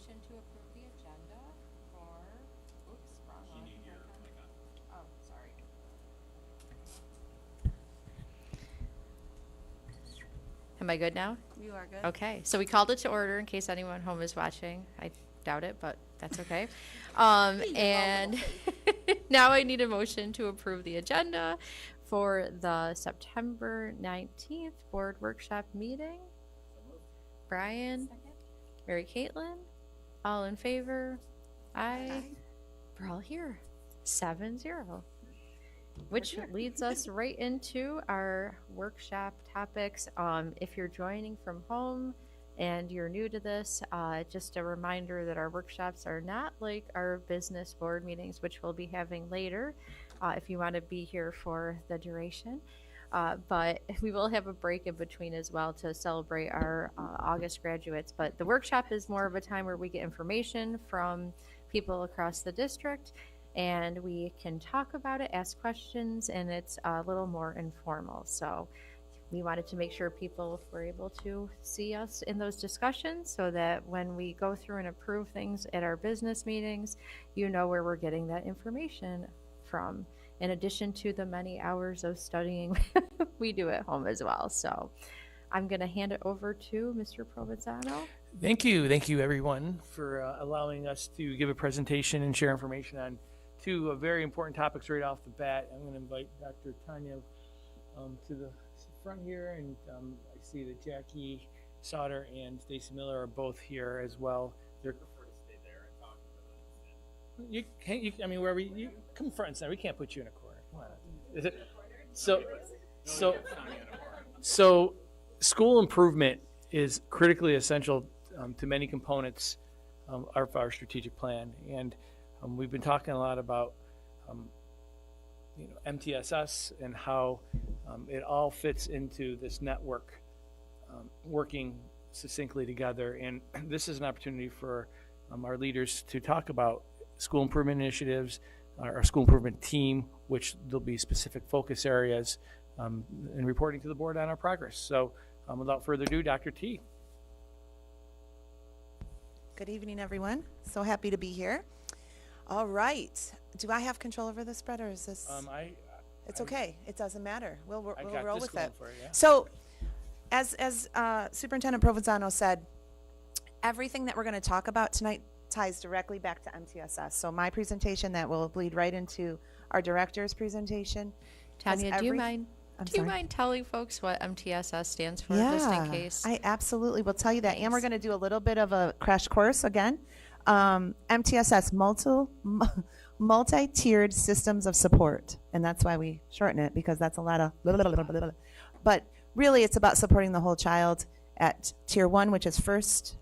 motion to approve the agenda for, oops, wrong one. Oh, sorry. Am I good now? You are good. Okay, so we called it to order in case anyone home is watching. I doubt it, but that's okay. And now I need a motion to approve the agenda for the September 19th board workshop meeting. Brian, Mary Caitlin, all in favor? Aye. We're all here. 7-0. Which leads us right into our workshop topics. If you're joining from home and you're new to this, just a reminder that our workshops are not like our business board meetings, which we'll be having later if you want to be here for the duration. But we will have a break in between as well to celebrate our August graduates. But the workshop is more of a time where we get information from people across the district, and we can talk about it, ask questions, and it's a little more informal. So we wanted to make sure people were able to see us in those discussions so that when we go through and approve things at our business meetings, you know where we're getting that information from, in addition to the many hours of studying we do at home as well. So I'm going to hand it over to Mr. Provenzano. Thank you everyone for allowing us to give a presentation and share information on two very important topics right off the bat. I'm going to invite Dr. Tanya to the front here, and I see that Jackie Sauter and Stacy Miller are both here as well. They're prefer to stay there and talk to them. You can't. I mean, wherever you come front and center. We can't put you in a corner. Come on. Is it? So, school improvement is critically essential to many components of our strategic plan, and we've been talking a lot about MTSS and how it all fits into this network working succinctly together. And this is an opportunity for our leaders to talk about school improvement initiatives, our school improvement team, which there'll be specific focus areas, and reporting to the board on our progress. So without further ado, Dr. T. Good evening, everyone. So happy to be here. All right. Do I have control over the spread, or is this? It's okay. It doesn't matter. We'll roll with it. Yeah. So, as Superintendent Provenzano said, everything that we're going to talk about tonight ties directly back to MTSS. So my presentation that will bleed right into our director's presentation. Tanya, do you mind telling folks what MTSS stands for, just in case? I absolutely will tell you that. Thanks. And we're going to do a little bit of a crash course again. MTSS, multi-tiered systems of support. And that's why we shorten it, because that's a lot of blah, blah, blah, blah, blah. But really it's about supporting the whole child at tier 1, which is first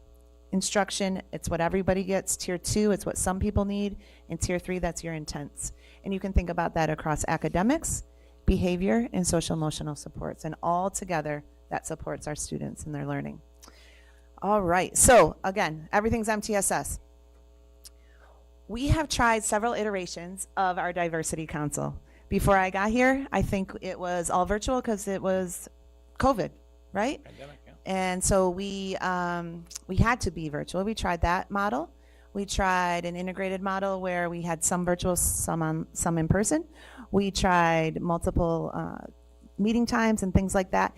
instruction. It's what everybody gets. Tier 2, it's what some people need. And tier 3, that's your intents. And you can think about that across academics, behavior, and social emotional supports. And all together, that supports our students in their learning. All right. So again, everything's MTSS. We have tried several iterations of our diversity council. Before I got here, I think it was all virtual because it was COVID, right? Pandemic, yeah. And so we had to be virtual. We tried that model. We tried an integrated model where we had some virtual, some in person. We tried multiple meeting times and things like that.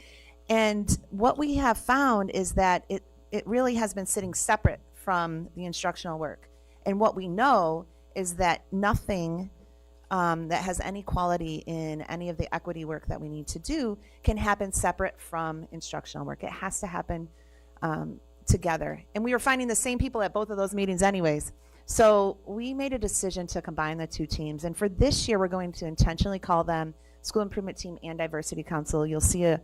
And what we have found is that it really has been sitting separate from the instructional work. And what we know is that nothing that has any quality in any of the equity work that we need to do can happen separate from instructional work. It has to happen together. And we were finding the same people at both of those meetings anyways. So we made a decision to combine the two teams. And for this year, we're going to intentionally call them School Improvement Team and Diversity Council. You'll see an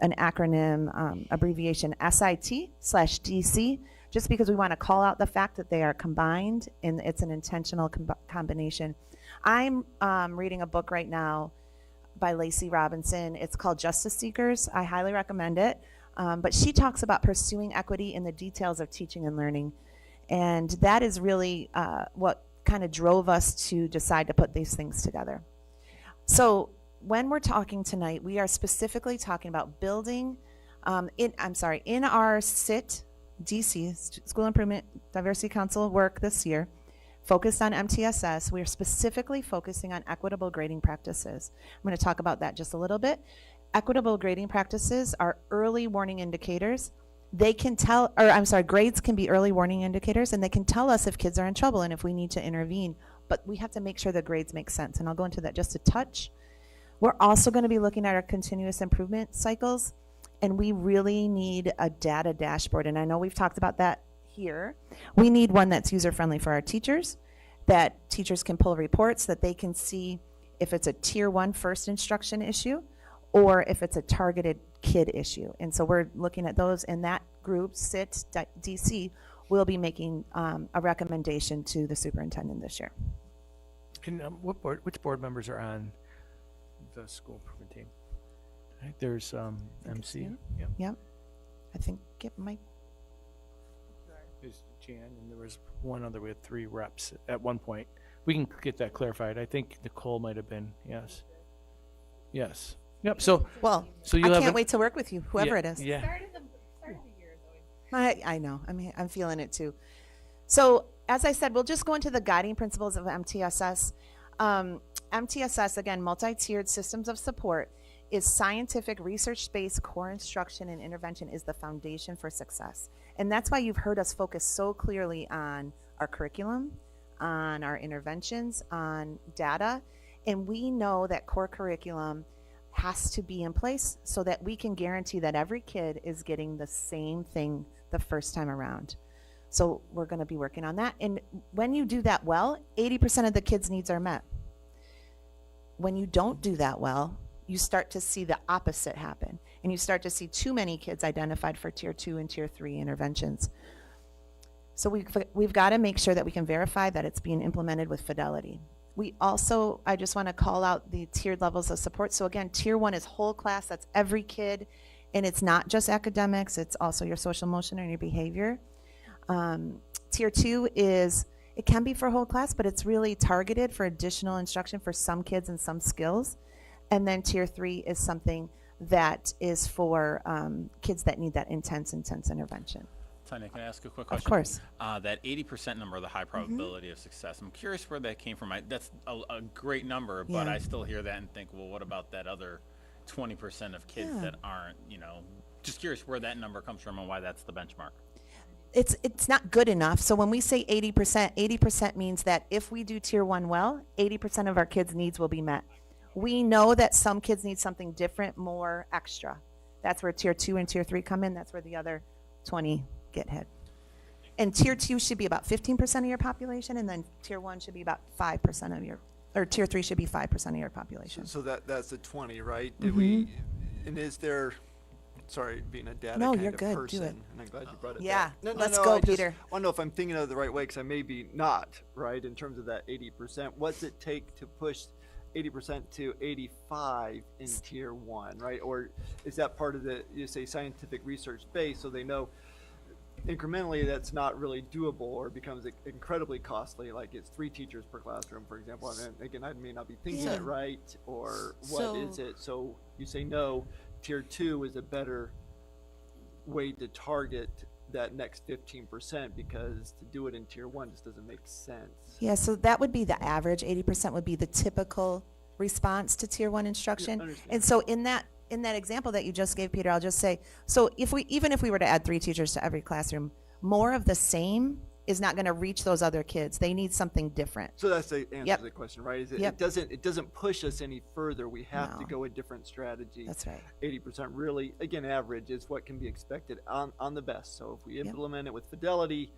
acronym, abbreviation SIT/DC, just because we want to call out the fact that they are combined and it's an intentional combination. I'm reading a book right now by Lacey Robinson. It's called Justice Seekers. I highly recommend it. But she talks about pursuing equity in the details of teaching and learning. And that is really what kind of drove us to decide to put these things together. So when we're talking tonight, we are specifically talking about building, in our SIT DC, School Improvement Diversity Council work this year, focused on MTSS. We're specifically focusing on equitable grading practices. I'm going to talk about that just a little bit. Equitable grading practices are early warning indicators. They can tell, or I'm sorry, grades can be early warning indicators, and they can tell us if kids are in trouble and if we need to intervene. But we have to make sure the grades make sense, and I'll go into that just a touch. We're also going to be looking at our continuous improvement cycles, and we really need a data dashboard. And I know we've talked about that here. We need one that's user-friendly for our teachers, that teachers can pull reports, that they can see if it's a tier 1 first instruction issue or if it's a targeted kid issue. And so we're looking at those, and that group, SIT, DC, will be making a recommendation to the superintendent this year. Which board members are on the school improvement team? Right, there's MC. Yep. Yep. I think it might. There's Jan, and there was one other. We had 3 reps at one point. We can get that clarified. I think Nicole might have been. Yes. Yes. Yep. So I can't wait to work with you, whoever it is. Yeah. Start of the year is always. I know. I'm feeling it too. So as I said, we'll just go into the guiding principles of MTSS. MTSS, again, multi-tiered systems of support, is scientific, research-based core instruction and intervention is the foundation for success. And that's why you've heard us focus so clearly on our curriculum, on our interventions, on data. And we know that core curriculum has to be in place so that we can guarantee that every kid is getting the same thing the first time around. So we're going to be working on that. And when you do that well, 80% of the kids' needs are met. When you don't do that well, you start to see the opposite happen. And you start to see too many kids identified for tier 2 and tier 3 interventions. So we've got to make sure that we can verify that it's being implemented with fidelity. We also, I just want to call out the tiered levels of support. So again, tier 1 is whole class, that's every kid, and it's not just academics, it's also your social emotion and your behavior. Tier 2 is, it can be for whole class, but it's really targeted for additional instruction for some kids and some skills. And then tier 3 is something that is for kids that need that intense intervention. Tanya, can I ask a quick question? Of course. That 80% number, the high probability of success, I'm curious where that came from. That's a great number, but Yeah. I still hear that and think, well, what about that other 20% of kids Yeah. that aren't, just curious where that number comes from and why that's the benchmark. It's not good enough. So when we say 80% means that if we do tier 1 well, 80% of our kids' needs will be met. We know that some kids need something different, more extra. That's where tier 2 and tier 3 come in. That's where the other 20 get hit. And tier 2 should be about 15% of your population, and then tier 1 should be about 5% of your, or tier 3 should be 5% of your population. So that's the 20, right? Did we, and is there, sorry, being a data No, kind you're of good. person, Do it. and I'm glad you brought it Yeah, back. let's go, I just Peter. want to know if I'm thinking of it the right way, because I may be not, right, in terms of that 80%. What's it take to push 80% to 85 in tier 1, right? Or is that part of the, you say, scientific research base, so they know incrementally that's not really doable, or becomes incredibly costly, like it's 3 teachers per classroom, for example. And again, I may not be thinking it right, or what is it? So you say no, tier 2 is a better way to target that next 15%, because to do it in tier 1 just doesn't make sense. Yeah, so that would be the average. 80% would be the typical response to tier 1 instruction. understand. And so in that example that you just gave, Peter, I'll just say, so even if we were to add 3 teachers to every classroom, more of the same is not going to reach those other kids. They need something different. So that's the answer Yep. to the question, right? Is Yep. it doesn't push us any further. We have to No. go a different strategy. That's right. 80% really, again, average is what can be expected on the best. So if we implement it with fidelity,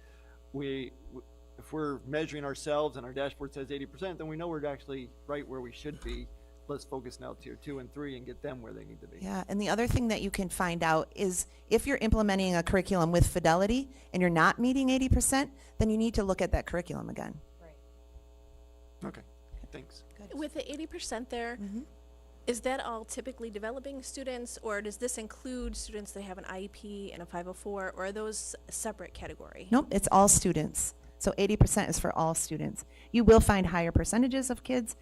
if we're measuring ourselves and our dashboard says 80%, then we know we're actually right where we should be. Let's focus now tier 2 and 3 and get them where they need to be. Yeah, and the other thing that you can find out is if you're implementing a curriculum with fidelity and you're not meeting 80%, then you need to look at that curriculum again. Okay, thanks. With the 80% there, is that all typically developing students, or does this include students that have an IEP and a 504, or are those a separate category? Nope, it's all students. So 80% is for all students. You will find higher percentages of kids,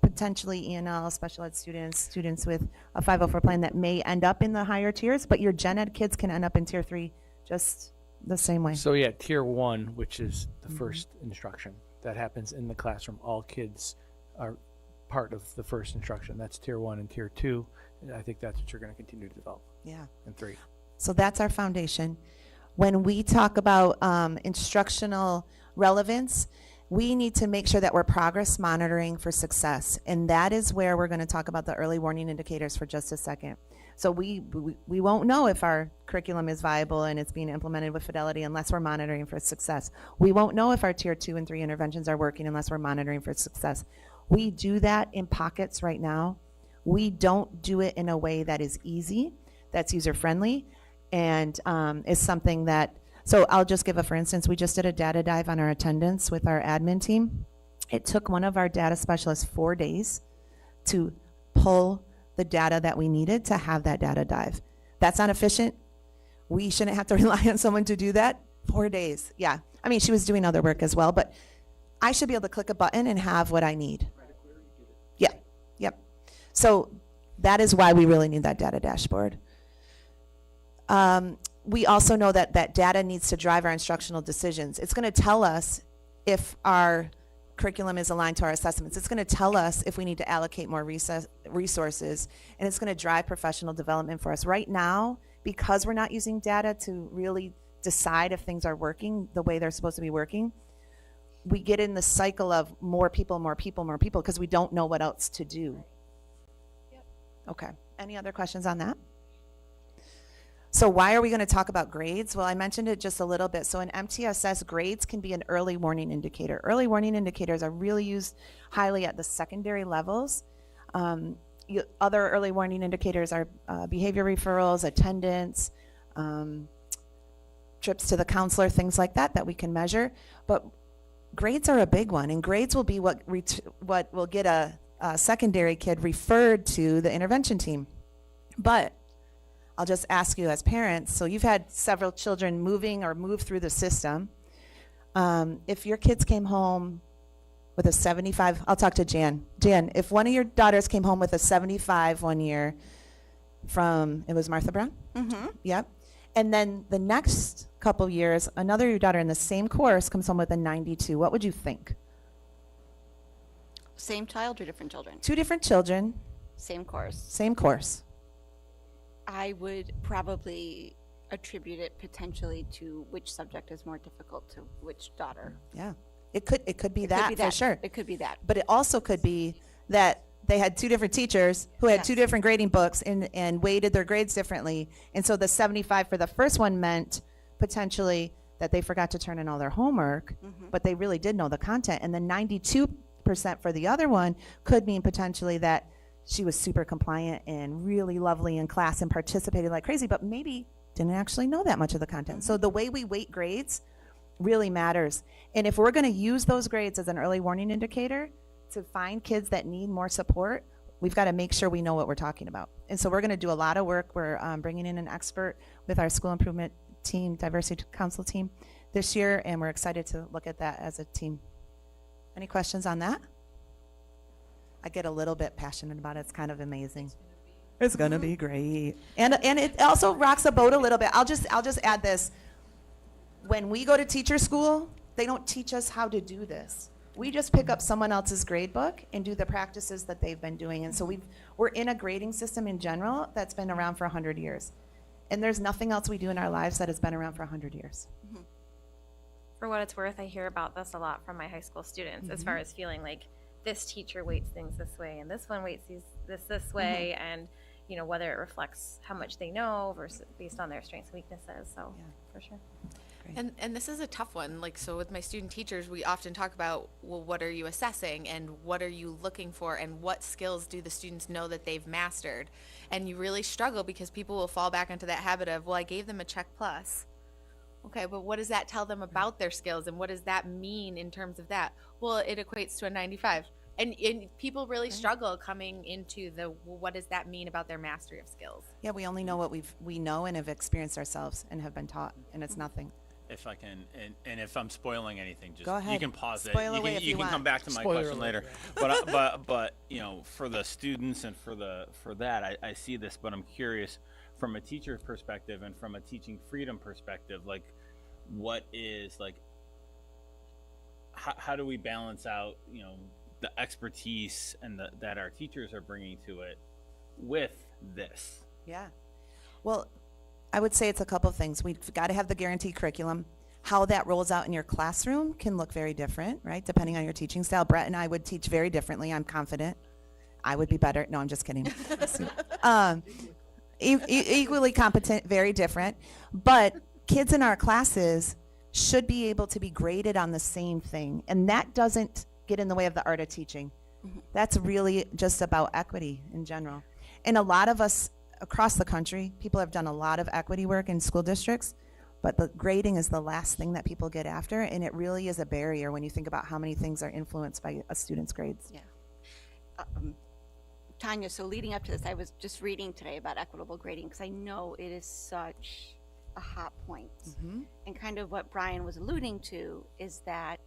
potentially ENL, special ed students with a 504 plan that may end up in the higher tiers, but your gen ed kids can end up in tier 3 just the same way. So yeah, tier 1, which is the first instruction that happens in the classroom. All kids are part of the first instruction. That's tier 1 and tier 2. And I think that's what you're going to continue to develop Yeah. in 3. So that's our foundation. When we talk about instructional relevance, we need to make sure that we're progress monitoring for success. And that is where we're going to talk about the early warning indicators for just a second. So we won't know if our curriculum is viable and it's being implemented with fidelity unless we're monitoring for success. We won't know if our tier 2 and 3 interventions are working unless we're monitoring for success. We do that in pockets right now. We don't do it in a way that is easy, that's user-friendly, and is something that, so I'll just give a for instance. We just did a data dive on our attendance with our admin team. It took one of our data specialists 4 days to pull the data that we needed to have that data dive. That's not efficient. We shouldn't have to rely on someone to do that. 4 days, yeah. I mean, she was doing other work as well, but I should be able to click a button and have what I need. Yeah, yep. So that is why we really need that data dashboard. We also know that that data needs to drive our instructional decisions. It's going to tell us if our curriculum is aligned to our assessments. It's going to tell us if we need to allocate more resources, and it's going to drive professional development for us. Right now, because we're not using data to really decide if things are working the way they're supposed to be working, we get in the cycle of more people, because we don't know what else to do. Yep. Okay. Any other questions on that? So why are we going to talk about grades? Well, I mentioned it just a little bit. So in MTSS, grades can be an early warning indicator. Early warning indicators are really used highly at the secondary levels. Other early warning indicators are behavior referrals, attendance, trips to the counselor, things like that we can measure. But grades are a big one, and grades will be what will get a secondary kid referred to the intervention team. But I'll just ask you as parents, so you've had several children move through the system. If your kids came home with a 75, I'll talk to Jan. Jan, if one of your daughters came home with a 75 one year from, it was Martha Brown? Mm-hmm. Yep. And then the next couple years, another your daughter in the same course comes home with a 92, what would you think? Same child or different children? 2 different children, Same course. same course. I would probably attribute it potentially to which subject is more difficult to which daughter. Yeah. It could be It could that be for sure. It could be that. But it also could be that they had 2 different teachers who had 2 Yes. different grading books and weighted their grades differently. And so the 75 for the first one meant potentially that they forgot to turn in all their homework, but they really did know the content. And the 92% for the other one could mean potentially that she was super compliant and really lovely in class and participated like crazy, but maybe didn't actually know that much of the content. So the way we weight grades really matters. And if we're going to use those grades as an early warning indicator to find kids that need more support, we've got to make sure we know what we're talking about. And so we're going to do a lot of work. We're bringing in an expert with our school improvement team, diversity council team this year, and we're excited to look at that as a team. Any questions on that? I get a little bit passionate about it. It's kind of amazing. It's going to be great. And it also rocks the boat a little bit. I'll just add this. When we go to teacher school, they don't teach us how to do this. We just pick up someone else's grade book and do the practices that they've been doing. And so we're in a grading system in general that's been around for 100 years. And there's nothing else we do in our lives that has been around for 100 years. For what it's worth, I hear about this a lot from my high school students as far as feeling like this teacher weights things this way and this one weights this way, and you know, whether it reflects how much they know versus based on their strengths and weaknesses. So Yeah. for sure. And this is a tough one. Like, so with my student teachers, we often talk about, well, what are you assessing and what are you looking for and what skills do the students know that they've mastered? And you really struggle because people will fall back into that habit of, well, I gave them a check plus. Okay, but what does that tell them about their skills and what does that mean in terms of that? Well, it equates to a 95. And people really struggle coming into the, well, what does that mean about their mastery of skills? Yeah, we only know what we know and have experienced ourselves and have been taught, and it's nothing. If I can, and if I'm spoiling anything, just Go ahead. you can pause Spoil it. away if You you can want. come back to my Spoiler question alert, later. But you know, for the students and for that, I see this. But I'm curious from a teacher's perspective and from a teaching freedom perspective, like what is like, how do we balance out, you know, the expertise and that our teachers are bringing to it with this? Yeah. Well, I would say it's a couple of things. We've got to have the guaranteed curriculum. How that rolls out in your classroom can look very different, right? Depending on your teaching style. Brett and I would teach very differently. I'm confident. I would be better. No, I'm just kidding. Equally competent, very different. But kids in our classes should be able to be graded on the same thing. And that doesn't get in the way of the art of teaching. That's really just about equity in general. And a lot of us across the country, people have done a lot of equity work in school districts, but the grading is the last thing that people get after, and it really is a barrier when you think about how many things are influenced by a student's grades. Yeah. Tanya, so leading up to this, I was just reading today about equitable grading because I know it is such a hot point. And kind of what Brian was alluding to is that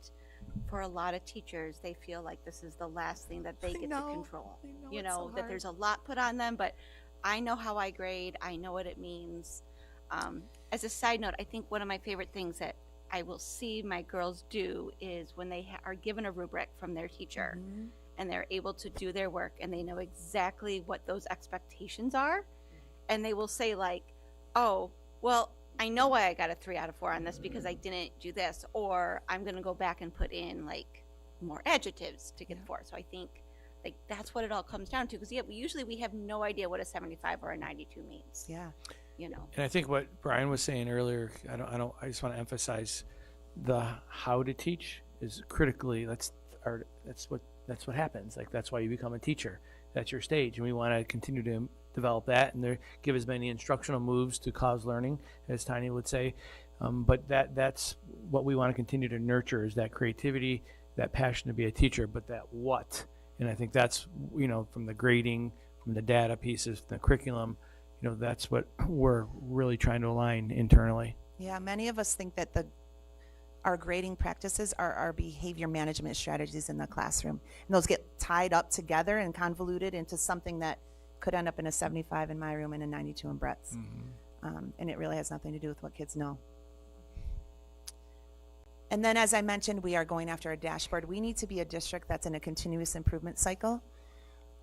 for a lot of teachers, they feel like this is the last thing that they get to control. You know, that there's a lot put on them, but I know how I grade. I know what it means. As a side note, I think one of my favorite things that I will see my girls do is when they are given a rubric from their teacher and they're able to do their work and they know exactly what those expectations are. And they will say like, oh, well, I know why I got a 3 out of 4 on this because I didn't do this, or I'm going to go back and put in like more adjectives to get a 4. So I think like that's what it all comes down to, because we have no idea what a 75 or a 92 means. Yeah. You know. And I think what Brian was saying earlier, I just want to emphasize the how to teach is critically, that's what happens. Like, that's why you become a teacher. That's your stage. And we want to continue to develop that and give as many instructional moves to cause learning, as Tanya would say. But that's what we want to continue to nurture, is that creativity, that passion to be a teacher, but that what. And I think that's, you know, from the grading, from the data pieces, the curriculum, you know, that's what we're really trying to align internally. Yeah, many of us think that our grading practices are our behavior management strategies in the classroom. And those get tied up together and convoluted into something that could end up in a 75 in my room and a 92 in Brett's. And it really has nothing to do with what kids know. And then, as I mentioned, we are going after a dashboard. We need to be a district that's in a continuous improvement cycle.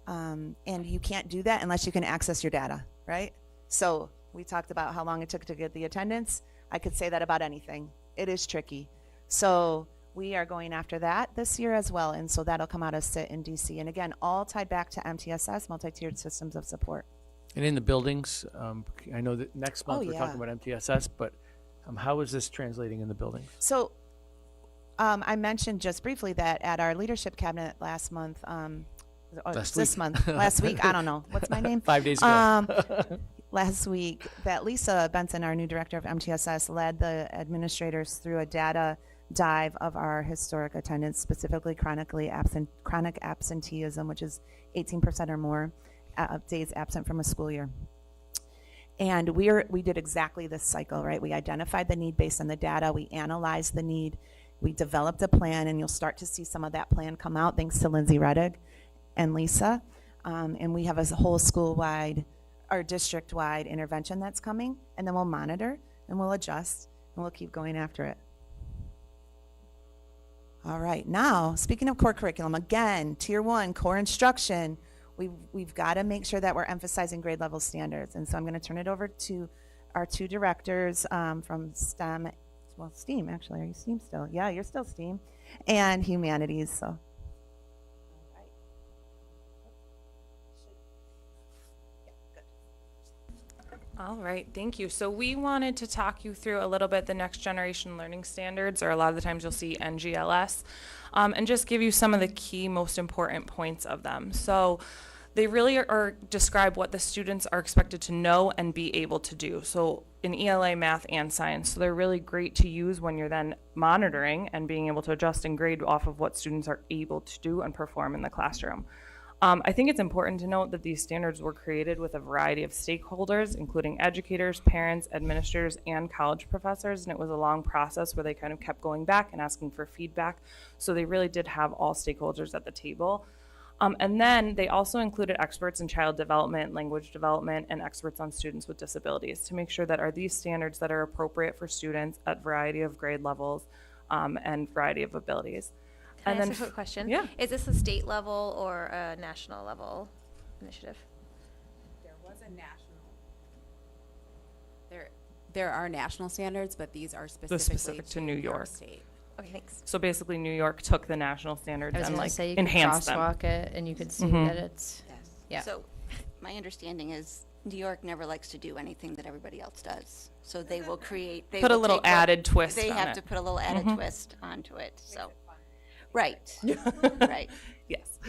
And you can't do that unless you can access your data, right? So we talked about how long it took to get the attendance. I could say that about anything. It is tricky. So we are going after that this year as well. And so that'll come out of SIT in DC. And again, all tied back to MTSS, multi-tiered systems of support. And in the buildings, I know that next month we're talking about MTSS, but how is this translating in the buildings? So I mentioned just briefly that at our leadership cabinet last month, last week, I don't know. What's my name? 5 days ago. Last week, that Lisa Benson, our new director of MTSS, led the administrators through a data dive of our historic attendance, specifically chronic absenteeism, which is 18% or more days absent from a school year. And we did exactly this cycle, right? We identified the need based on the data. We analyzed the need. We developed a plan, and you'll start to see some of that plan come out thanks to Lindsay Reddig and Lisa. And we have a whole school-wide or district-wide intervention that's coming, and then we'll monitor and we'll adjust and we'll keep going after it. All right, now speaking of core curriculum, again, tier 1 core instruction, we've got to make sure that we're emphasizing grade level standards. And so I'm going to turn it over to our 2 directors from STEM, well, STEAM actually. Are you STEAM still? Yeah, you're still STEAM, and humanities. So. All right, thank you. So we wanted to talk you through a little bit the next generation learning standards, or a lot of the times you'll see NGLS, and just give you some of the key most important points of them. So they really are describe what the students are expected to know and be able to do. So in ELA, math, and science. So they're really great to use when you're then monitoring and being able to adjust and grade off of what students are able to do and perform in the classroom. I think it's important to note that these standards were created with a variety of stakeholders, including educators, parents, administrators, and college professors, and it was a long process where they kind of kept going back and asking for feedback. So they really did have all stakeholders at the table. And then they also included experts in child development, language development, and experts on students with disabilities to make sure that are these standards that are appropriate for students at variety of grade levels and variety of abilities. Can And I then ask a quick question? yeah. Is this a state level or a national level initiative? There was a national. There are national standards, but these are specific to New York. State. Okay, thanks. So basically, New York took the national standards I was and gonna like say you could enhanced them. crosswalk it and you could see Mhm. that it's, Yes. yeah. So my understanding is New York never likes to do anything that everybody else does. So they will create, they Put a will little take what- added twist They on have it. to put a little added twist onto it, so. Right, right. Yes.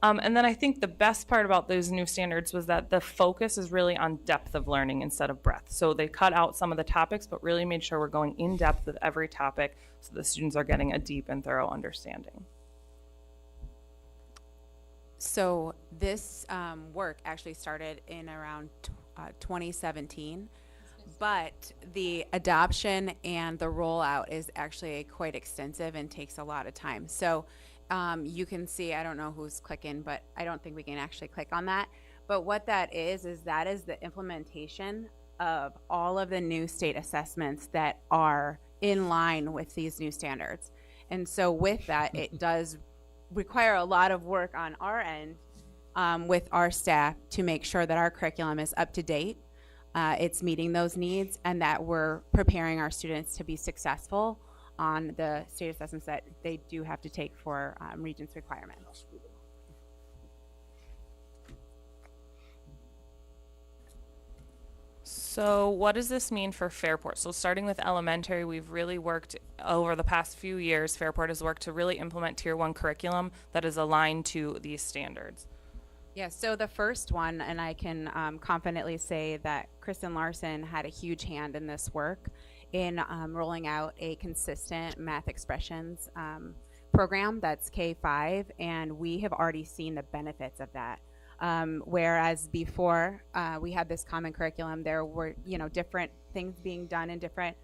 And then I think the best part about those new standards was that the focus is really on depth of learning instead of breadth. So they cut out some of the topics, but really made sure we're going in depth with every topic so the students are getting a deep and thorough understanding. So this work actually started in around 2017, but the adoption and the rollout is actually quite extensive and takes a lot of time. So you can see, I don't know who's clicking, but I don't think we can actually click on that. But what that is the implementation of all of the new state assessments that are in line with these new standards. And so with that, it does require a lot of work on our end with our staff to make sure that our curriculum is up to date, it's meeting those needs, and that we're preparing our students to be successful on the state assessments that they do have to take for Regents requirements. So what does this mean for Fairport? So starting with elementary, we've really worked over the past few years, Fairport has worked to really implement Tier 1 curriculum that is aligned to these standards. Yeah, so the first one, and I can confidently say that Kristen Larson had a huge hand in this work in rolling out a consistent math expressions program that's K-5, and we have already seen the benefits of that. Whereas before we had this common curriculum, there were different things being done in different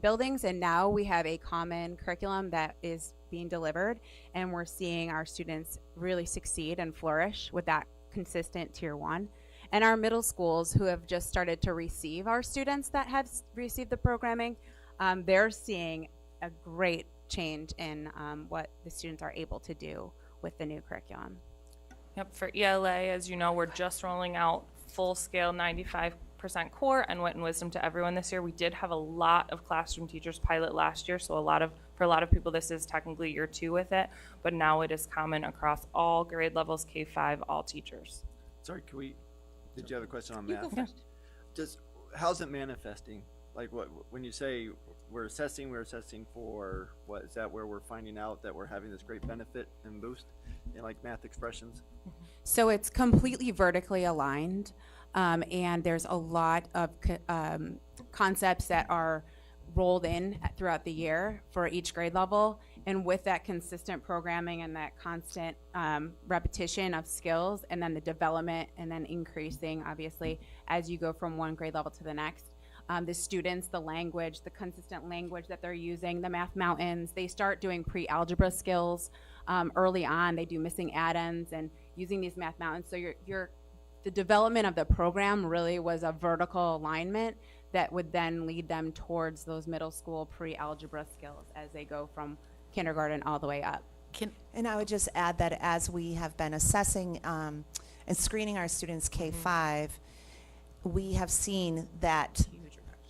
buildings, and now we have a common curriculum that is being delivered, and we're seeing our students really succeed and flourish with that consistent Tier 1. And our middle schools who have just started to receive our students that have received the programming, they're seeing a great change in what the students are able to do with the new curriculum. Yep, for ELA, as you know, we're just rolling out full-scale 95% core and wit and wisdom to everyone this year. We did have a lot of classroom teachers pilot last year, so for a lot of people this is technically year 2 with it, but now it is common across all grade levels, K-5, all teachers. Sorry, did you have a question on You math? go first. Just, how's it manifesting? Like when you say we're assessing for, what, is that where we're finding out that we're having this great benefit and boost in like math expressions? So it's completely vertically aligned, and there's a lot of concepts that are rolled in throughout the year for each grade level. And with that consistent programming and that constant repetition of skills, and then the development, and then increasing, obviously, as you go from one grade level to the next. The students, the language, the consistent language that they're using, the math mountains, they start doing pre-algebra skills early on. They do missing add-ins and using these math mountains. So the development of the program really was a vertical alignment that would then lead them towards those middle school pre-algebra skills as they go from kindergarten all the way up. And I would just add that as we have been assessing and screening our students K-5, we have seen that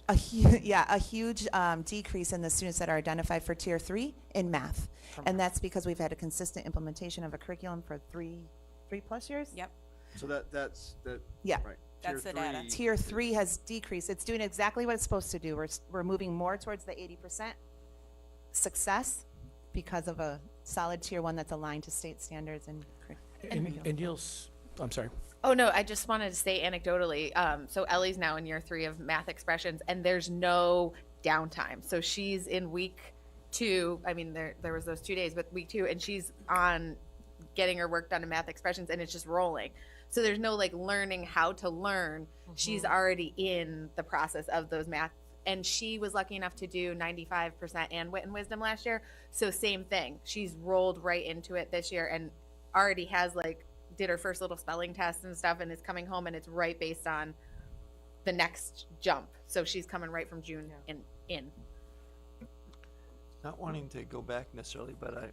a huge decrease in the students that are identified for Tier 3 in math. And that's because we've had a consistent implementation of a curriculum for three plus years. Yep. So that's Yeah. right. That's Tier the data. 3 Tier 3 has decreased. It's doing exactly what it's supposed to do. We're moving more towards the 80% success because of a solid Tier 1 that's aligned to state standards and And you'll, I'm sorry. Oh, no, I just wanted to say anecdotally, so Ellie's now in year 3 of math expressions, and there's no downtime. So she's in week 2. I mean, there was those 2 days, but week 2, and she's on getting her work done in math expressions, and it's just rolling. So there's no like learning how to learn. She's already in the process of those math. And she was lucky enough to do 95% and wit and wisdom last year. So same thing. She's rolled right into it this year and already has like did her first little spelling test and stuff and is coming home and it's right based on the next jump. So she's coming right from June in. Not wanting to go back necessarily, but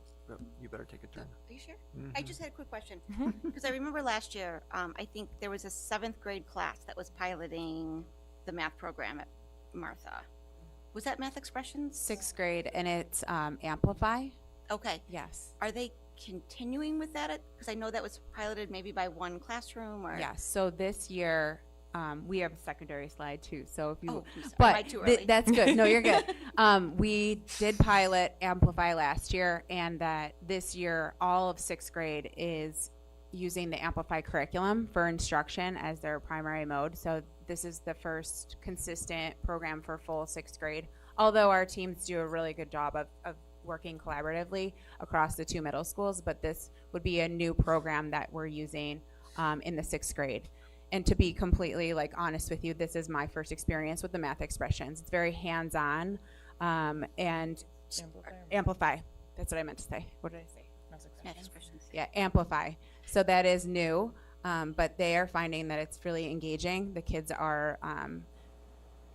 you better take a turn. Are you sure? I just had a quick question. Because I remember last year, I think there was a 7th grade class that was piloting the math program at Martha. Was that Math Expressions? 6th grade, and it's Amplify. Okay. Yes. Are they continuing with that? Because I know that was piloted maybe by one classroom or. Yes. So this year, we have a secondary slide too. So if you, Oh, I'm sorry. Am but I too early? that's good. No, you're good. We did pilot Amplify last year, and that this year, all of 6th grade is using the Amplify curriculum for instruction as their primary mode. So this is the first consistent program for full 6th grade. Although our teams do a really good job of working collaboratively across the 2 middle schools, but this would be a new program that we're using in the 6th grade. And to be completely honest with you, this is my first experience with the Math Expressions. It's very hands-on and Amplify. That's what I meant to say. What did I say? Math Expressions. Yeah, Amplify. So that is new, but they are finding that it's really engaging. The kids are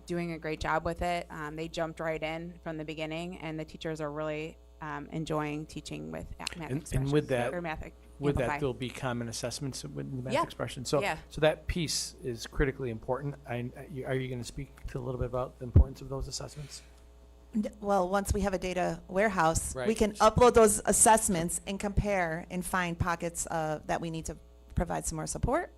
doing a great job with it. They jumped right in from the beginning, and the teachers are really enjoying teaching with Math Expressions. And with that, or Math with Amplify. that, there'll be common assessments with the math Yeah. expression. So, Yeah. so that piece is critically important. Are you going to speak to a little bit about the importance of those assessments? Well, once we have a data warehouse, we Right. can upload those assessments and compare and find pockets that we need to provide some more support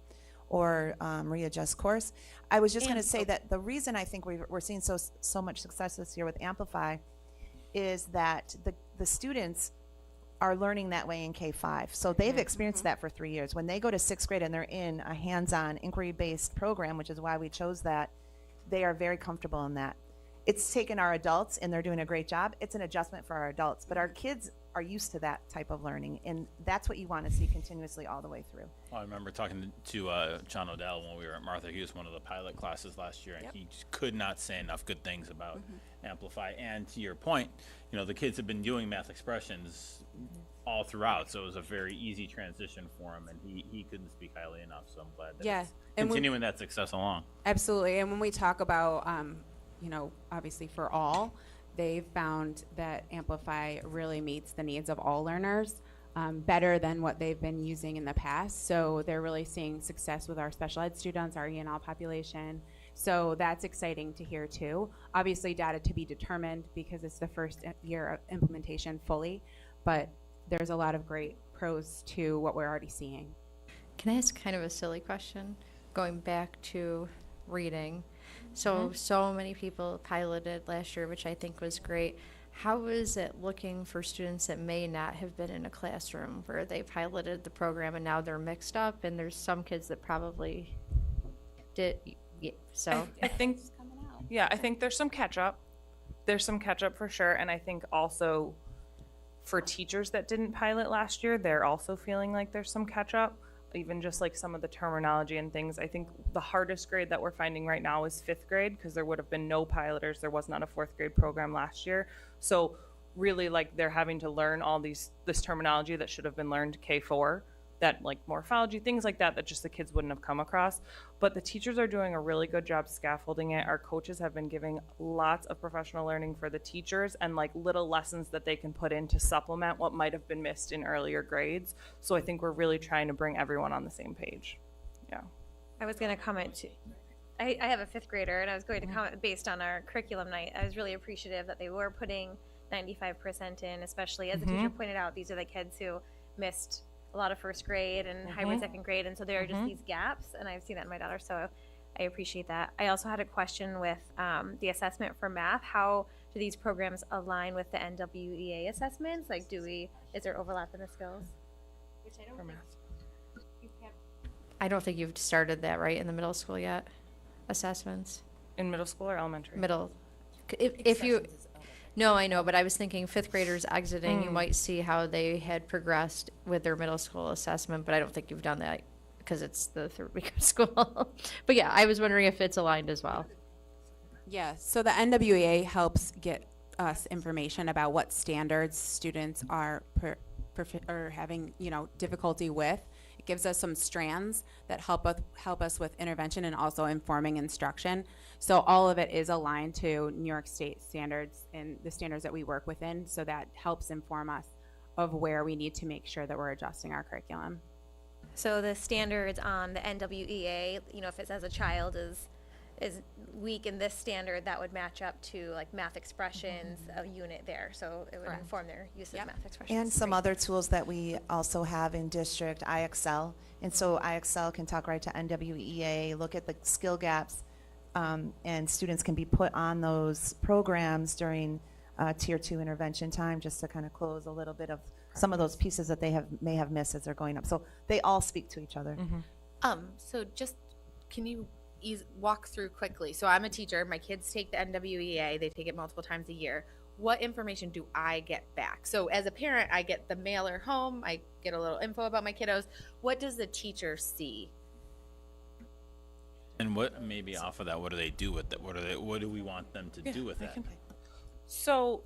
or readjust course. I was just going to say that the reason I think we're seeing so much success this year with Amplify is that the students are learning that way in K-5. So they've experienced that for 3 years. When they go to 6th grade and they're in a hands-on inquiry-based program, which is why we chose that, they are very comfortable in that. It's taken our adults, and they're doing a great job. It's an adjustment for our adults, but our kids are used to that type of learning, and that's what you want to see continuously all the way through. I remember talking to John Odell when we were at Martha. He was one of the pilot classes last year, and he just could not say enough good things about Amplify. And to your point, the kids have been doing Math Expressions all throughout, so it was a very easy transition for him, and he couldn't speak highly enough. So I'm glad that it's and continuing that success along. Absolutely. And when we talk about, obviously for all, they've found that Amplify really meets the needs of all learners better than what they've been using in the past. So they're really seeing success with our special ed students, our ENL population. So that's exciting to hear too. Obviously data to be determined because it's the first year of implementation fully, but there's a lot of great pros to what we're already seeing. Can I ask kind of a silly question? Going back to reading. So many people piloted last year, which I think was great. How is it looking for students that may not have been in a classroom where they piloted the program and now they're mixed up, and there's some kids that probably did, so. I think, I think there's some catch up. There's some catch up for sure. And I think also for teachers that didn't pilot last year, they're also feeling like there's some catch up, even just some of the terminology and things. I think the hardest grade that we're finding right now is 5th grade, because there would have been no piloters. There was not a 4th grade program last year. So really they're having to learn all this terminology that should have been learned K4, that morphology, things like that just the kids wouldn't have come across. But the teachers are doing a really good job scaffolding it. Our coaches have been giving lots of professional learning for the teachers and little lessons that they can put in to supplement what might have been missed in earlier grades. So I think we're really trying to bring everyone on the same page. Yeah. I was going to comment too. I have a 5th grader, and I was going to comment based on our curriculum night. I was really appreciative that they were putting 95% in, especially as the teacher pointed out, these are the kids who missed a lot of 1st grade and hybrid 2nd grade, and so there are just these gaps, and I've seen that in my daughter, so I appreciate that. I also had a question with the assessment for math. How do these programs align with the NWEA assessments? Is there overlap in the skills? Which I don't think. I don't think you've started that right in the middle school yet, assessments. In middle school or elementary? Middle. If you, no, I know, but I was thinking 5th graders exiting, you might see how they had progressed with their middle school assessment, but I don't think you've done that because it's the 3rd week of school. But yeah, I was wondering if it's aligned as well. Yeah, so the NWEA helps get us information about what standards students are having difficulty with, It gives us some strands that help us with intervention and also informing instruction. So all of it is aligned to New York State standards and the standards that we work within, so that helps inform us of where we need to make sure that we're adjusting our curriculum. So the standards on the NWEA, you know, if it says a child is weak in this standard, that would match up to like math expressions, a unit there. So it would inform their use of math expressions. And some other tools that we also have in district, IXL. And so IXL can talk right to NWEA, look at the skill gaps, and students can be put on those programs during tier 2 intervention time, just to kind of close a little bit of some of those pieces that they may have missed as they're going up. So they all speak to each other. So just, can you walk through quickly? So I'm a teacher, my kids take the NWEA, they take it multiple times a year. What information do I get back? So as a parent, I get the mailer home, I get a little info about my kiddos. What does the teacher see? And what, maybe off of that, what do they do with it? What do we want them to do with that? So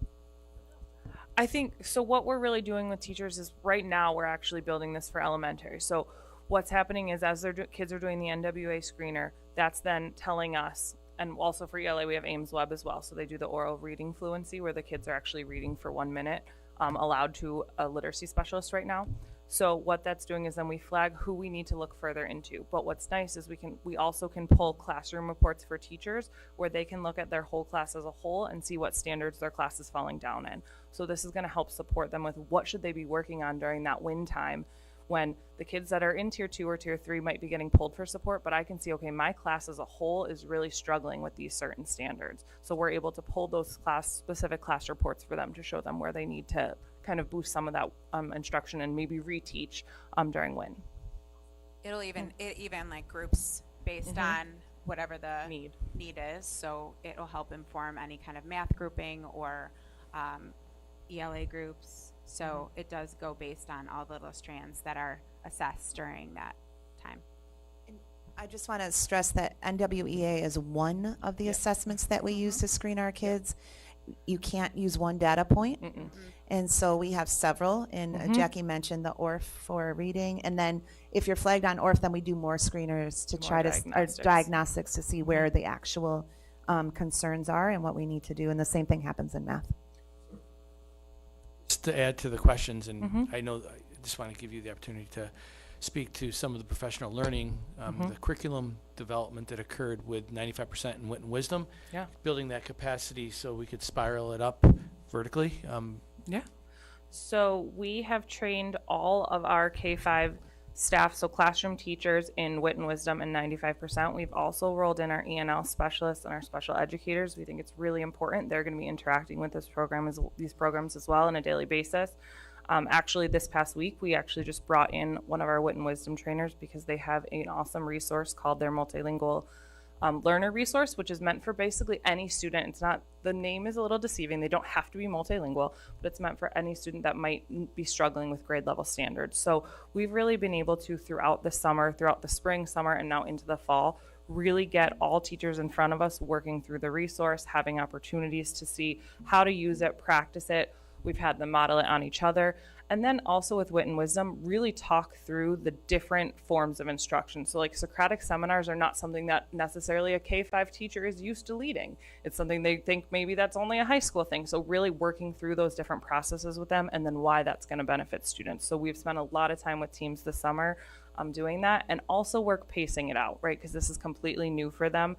I think, so what we're really doing with teachers is right now we're actually building this for elementary. So what's happening is as their kids are doing the NWA screener, that's then telling us, and also for ELA we have Ames Web as well. So they do the oral reading fluency where the kids are actually reading for 1 minute, allowed to a literacy specialist right now. So what that's doing is then we flag who we need to look further into. But what's nice is we also can pull classroom reports for teachers where they can look at their whole class as a whole and see what standards their class is falling down in. So this is going to help support them with what should they be working on during that win time, when the kids that are in tier 2 or tier 3 might be getting pulled for support, but I can see, okay, my class as a whole is really struggling with these certain standards. So we're able to pull those specific class reports for them to show them where they need to kind of boost some of that instruction and maybe reteach during WIN. It even like groups based on whatever the need is. So it'll help inform any kind of math grouping or ELA groups. So it does go based on all the little strands that are assessed during that time. I just want to stress that NWEA is one of the assessments that we use to screen our kids. You can't use one data point. And so we have several, and Jackie mentioned the ORF for reading. And then if you're flagged on ORF, then we do more screeners to try to diagnostics to see where the actual concerns are and what we need to do. And the same thing happens in math. Just to add to the questions, and I just want to give you the opportunity to speak to some of the professional learning, the curriculum development that occurred with 95% in Wit and Wisdom, building that capacity so we could spiral it up vertically. So we have trained all of our K-5 staff, so classroom teachers in Wit and Wisdom and 95%. We've also rolled in our ENL specialists and our special educators. We think it's really important. They're going to be interacting with these programs as well on a daily basis. Actually, this past week, we actually just brought in one of our Wit and Wisdom trainers because they have an awesome resource called their multilingual learner resource, which is meant for basically any student. It's not, the name is a little deceiving. They don't have to be multilingual, but it's meant for any student that might be struggling with grade level standards. So we've really been able to, throughout the summer, throughout the spring, summer, and now into the fall, really get all teachers in front of us working through the resource, having opportunities to see how to use it, practice it. We've had them model it on each other. And then also with Wit and Wisdom, really talk through the different forms of instruction. So like Socratic seminars are not something that necessarily a K-5 teacher is used to leading. It's something they think maybe that's only a high school thing. So really working through those different processes with them and then why that's going to benefit students. So we've spent a lot of time with teams this summer doing that, and also work pacing it out, right? Because this is completely new for them.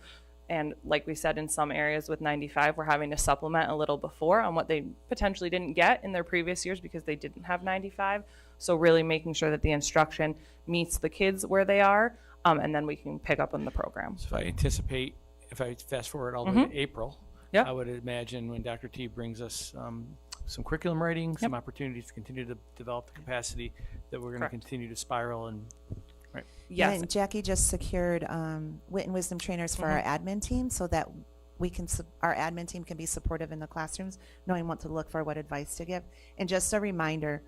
And like we said, in some areas with 95, we're having to supplement a little before on what they potentially didn't get in their previous years because they didn't have 95. So really making sure that the instruction meets the kids where they are, and then we can pick up on the program. So if I fast forward all the way to April, I would imagine when Dr. T brings us some curriculum writing, some opportunities to continue to develop the capacity, that we're going to continue to spiral and right. Yes. And Jackie just secured Wit and Wisdom trainers for our admin team so that we can, our admin team can be supportive in the classrooms, knowing what to look for, what advice to give. And just a reminder,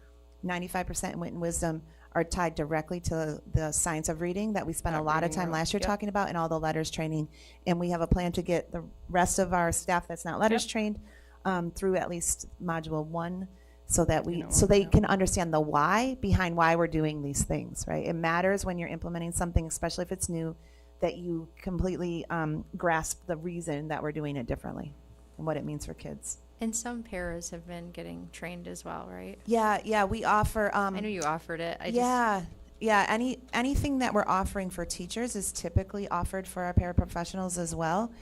95% in Wit and Wisdom are tied directly to the science of reading that we spent a lot of time last year talking about, and all the letters training. And we have a plan to get the rest of our staff that's not letters trained through at least module 1 so that so they can understand the why behind why we're doing these things, right? It matters when you're implementing something, especially if it's new, that you completely grasp the reason that we're doing it differently and what it means for kids. And some paras have been getting trained as well, right? Yeah, we offer. I knew you offered it. Anything that we're offering for teachers is typically offered for our paraprofessionals as well.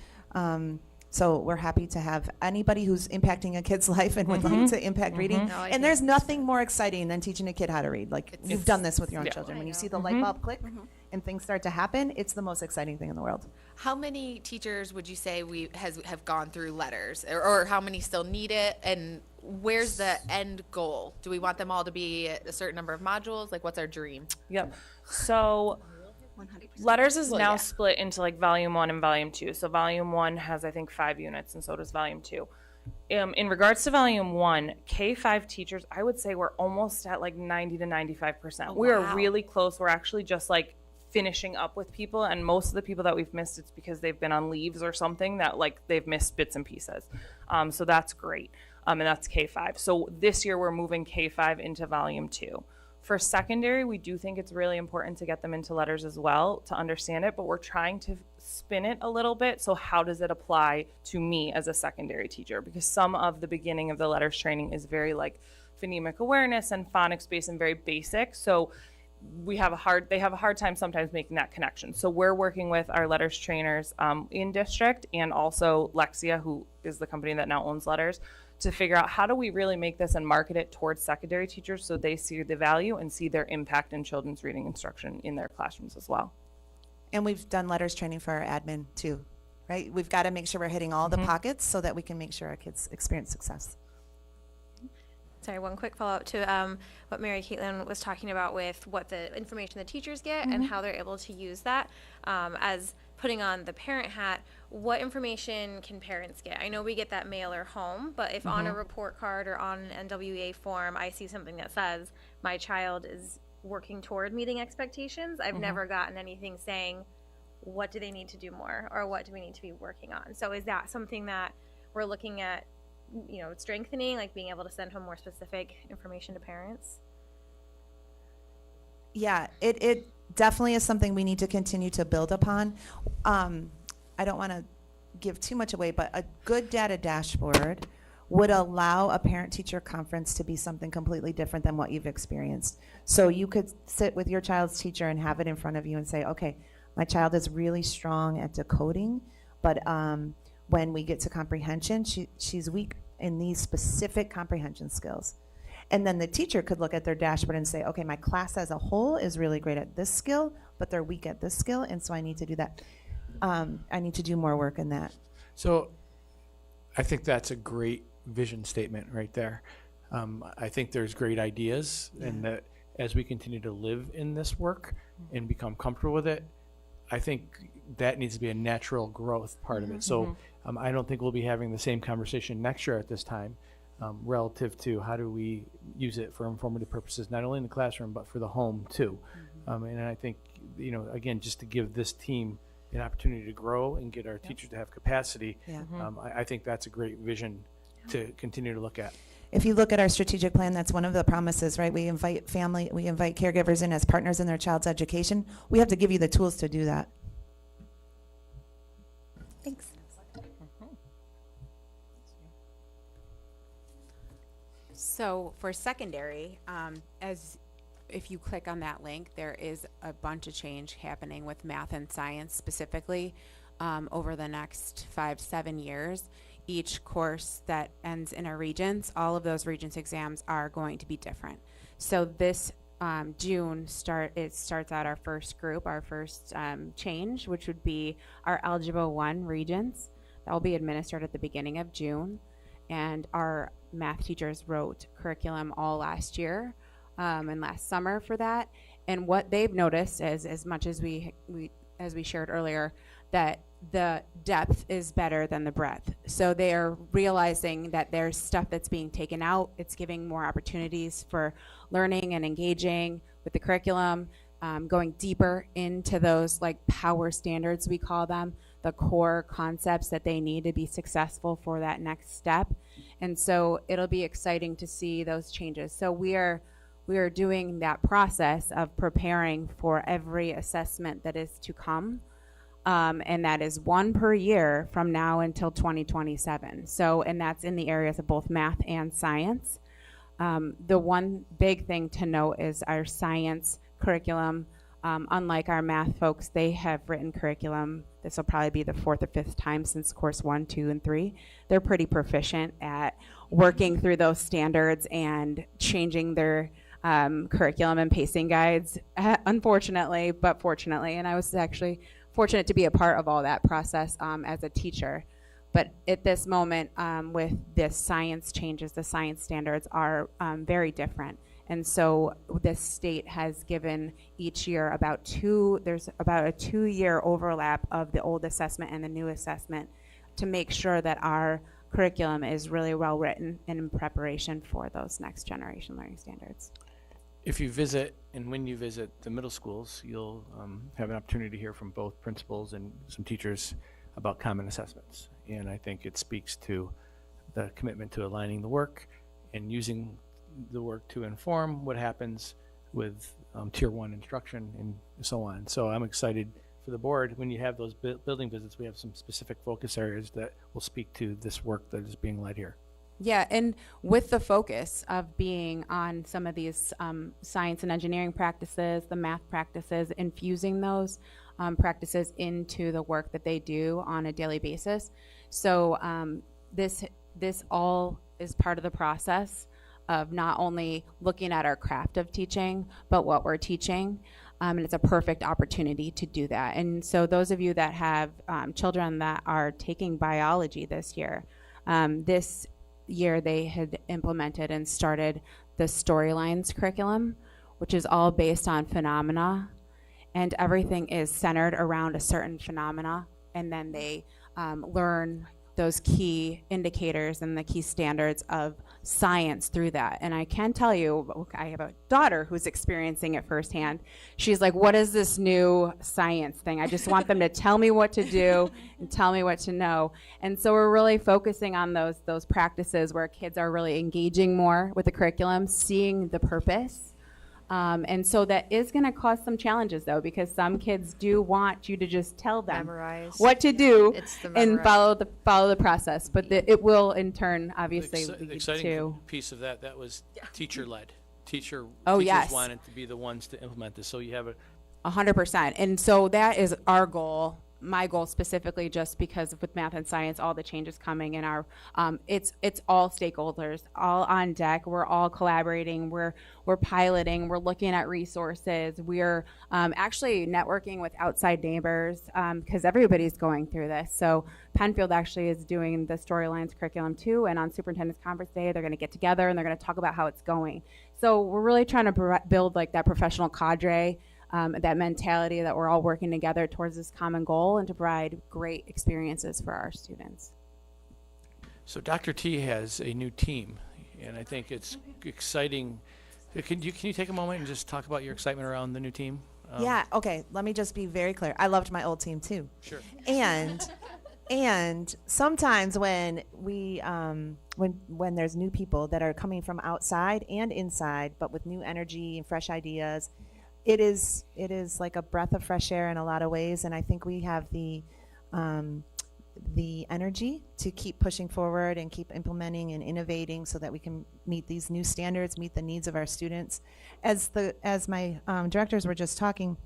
So we're happy to have anybody who's impacting a kid's life and would like to impact reading. No, I And think there's nothing more exciting than teaching a kid how to read. Like, you've done this with your own children. When you see the light bulb click and things start to happen, it's the most exciting thing in the world. How many teachers would you say have gone through letters, or how many still need it? And where's the end goal? Do we want them all to be a certain number of modules? Like, what's our dream? Yep. So 100%. letters is now split into like volume 1 and volume 2. So volume 1 has, I think, 5 units, and so does volume 2. In regards to volume 1, K-5 teachers, I would say we're almost at like 90 to 95%. Oh, We are wow. really close. We're actually just like finishing up with people, and most of the people that we've missed, it's because they've been on leaves or something that like they've missed bits and pieces. So that's great. And that's K-5. So this year we're moving K-5 into volume 2. For secondary, we do think it's really important to get them into letters as well to understand it, but we're trying to spin it a little bit. So how does it apply to me as a secondary teacher? Because some of the beginning of the letters training is very like phonemic awareness and phonics based and very basic. So they have a hard time sometimes making that connection. So we're working with our letters trainers in district, and also Lexia, who is the company that now owns letters, to figure out how do we really make this and market it towards secondary teachers so they see the value and see their impact in children's reading instruction in their classrooms as well. And we've done letters training for our admin too, right? We've got to make sure we're hitting all the pockets so that we can make sure our kids experience success. Sorry, one quick follow-up to what Mary Caitlin was talking about with what the information the teachers get and how they're able to use that. As putting on the parent hat, what information can parents get? I know we get that mailer home, but if on a report card or on an NWEA form, I see something that says my child is working toward meeting expectations, I've never gotten anything saying, what do they need to do more, or what do we need to be working on? So is that something that we're looking at, strengthening, like being able to send home more specific information to parents? Yeah, it definitely is something we need to continue to build upon. I don't want to give too much away, but a good data dashboard would allow a parent-teacher conference to be something completely different than what you've experienced. So you could sit with your child's teacher and have it in front of you and say, okay, my child is really strong at decoding, but when we get to comprehension, she's weak in these specific comprehension skills. And then the teacher could look at their dashboard and say, okay, my class as a whole is really great at this skill, but they're weak at this skill, and so I need to do that. I need to do more work in that. So I think that's a great vision statement right there. I think there's great ideas, and that as we continue to live in this work and become comfortable with it, I think that needs to be a natural growth part of it. So I don't think we'll be having the same conversation next year at this time relative to how do we use it for informative purposes, not only in the classroom, but for the home too. And I think, again, just to give this team an opportunity to grow and get our teachers to have capacity, I think that's a great vision to continue to look at. If you look at our strategic plan, that's one of the promises, right? We invite caregivers in as partners in their child's education. We have to give you the tools to do that. Thanks. So for secondary, if you click on that link, there is a bunch of change happening with math and science specifically over the next 5-7 years. Each course that ends in a regents, all of those regents exams are going to be different. So this June starts out our first group, our first change, which would be our Algebra 1 regents. That will be administered at the beginning of June. And our math teachers wrote curriculum all last year and last summer for that. And what they've noticed is, as much as we shared earlier, that the depth is better than the breadth. So they are realizing that there's stuff that's being taken out. It's giving more opportunities for learning and engaging with the curriculum, going deeper into those like power standards, we call them, the core concepts that they need to be successful for that next step. And so it'll be exciting to see those changes. So we are doing that process of preparing for every assessment that is to come. And that is 1 per year from now until 2027. So, and that's in the areas of both math and science. The one big thing to note is our science curriculum. Unlike our math folks, they have written curriculum. This will probably be the 4th or 5th time since course 1, 2, and 3. They're pretty proficient at working through those standards and changing their curriculum and pacing guides, unfortunately, but fortunately. And I was actually fortunate to be a part of all that process as a teacher. But at this moment, with the science changes, the science standards are very different. And so this state has given each year there's about a 2-year overlap of the old assessment and the new assessment to make sure that our curriculum is really well written and in preparation for those next generation learning standards. If you visit, and when you visit the middle schools, you'll have an opportunity to hear from both principals and some teachers about common assessments. And I think it speaks to the commitment to aligning the work and using the work to inform what happens with Tier 1 instruction and so on. So I'm excited for the board. When you have those building visits, we have some specific focus areas that will speak to this work that is being led here. Yeah, and with the focus of being on some of these science and engineering practices, the math practices, infusing those practices into the work that they do on a daily basis. So this all is part of the process of not only looking at our craft of teaching, but what we're teaching. And it's a perfect opportunity to do that. And so those of you that have children that are taking biology this year they had implemented and started the storylines curriculum, which is all based on phenomena, and everything is centered around a certain phenomena, and then they learn those key indicators and the key standards of science through that. And I can tell you, I have a daughter who's experiencing it firsthand. She's like, what is this new science thing? I just want them to tell me what to do and tell me what to know. And so we're really focusing on those practices where kids are really engaging more with the curriculum, seeing the purpose. And so that is going to cause some challenges, though, because some kids do want you to just tell them Memorize. what to do It's the and memori- follow the process. But it will, in turn, obviously The lead exciting to. piece of that was teacher-led. Teachers yes. wanted to be the ones to implement this. So you have 100%. And so that is our goal, my goal specifically, just because with math and science, all the changes coming in our, it's all stakeholders, all on deck. We're all collaborating. We're piloting. We're looking at resources. We're actually networking with outside neighbors because everybody's going through this. So Penfield actually is doing the Storylines curriculum too. And on Superintendent's Conference Day, they're going to get together and they're going to talk about how it's going. So we're really trying to build like that professional cadre, that mentality that we're all working together towards this common goal and to provide great experiences for our students. So Dr. T has a new team, and I think it's exciting. Can you take a moment and just talk about your excitement around the new team? Yeah, okay, let me just be very clear. I loved my old team too. Sure. And sometimes when we when there's new people that are coming from outside and inside, but with new energy and fresh ideas, it is like a breath of fresh air in a lot of ways. And I think we have the energy to keep pushing forward and keep implementing and innovating so that we can meet these new standards, meet the needs of our students. As my directors were just talking,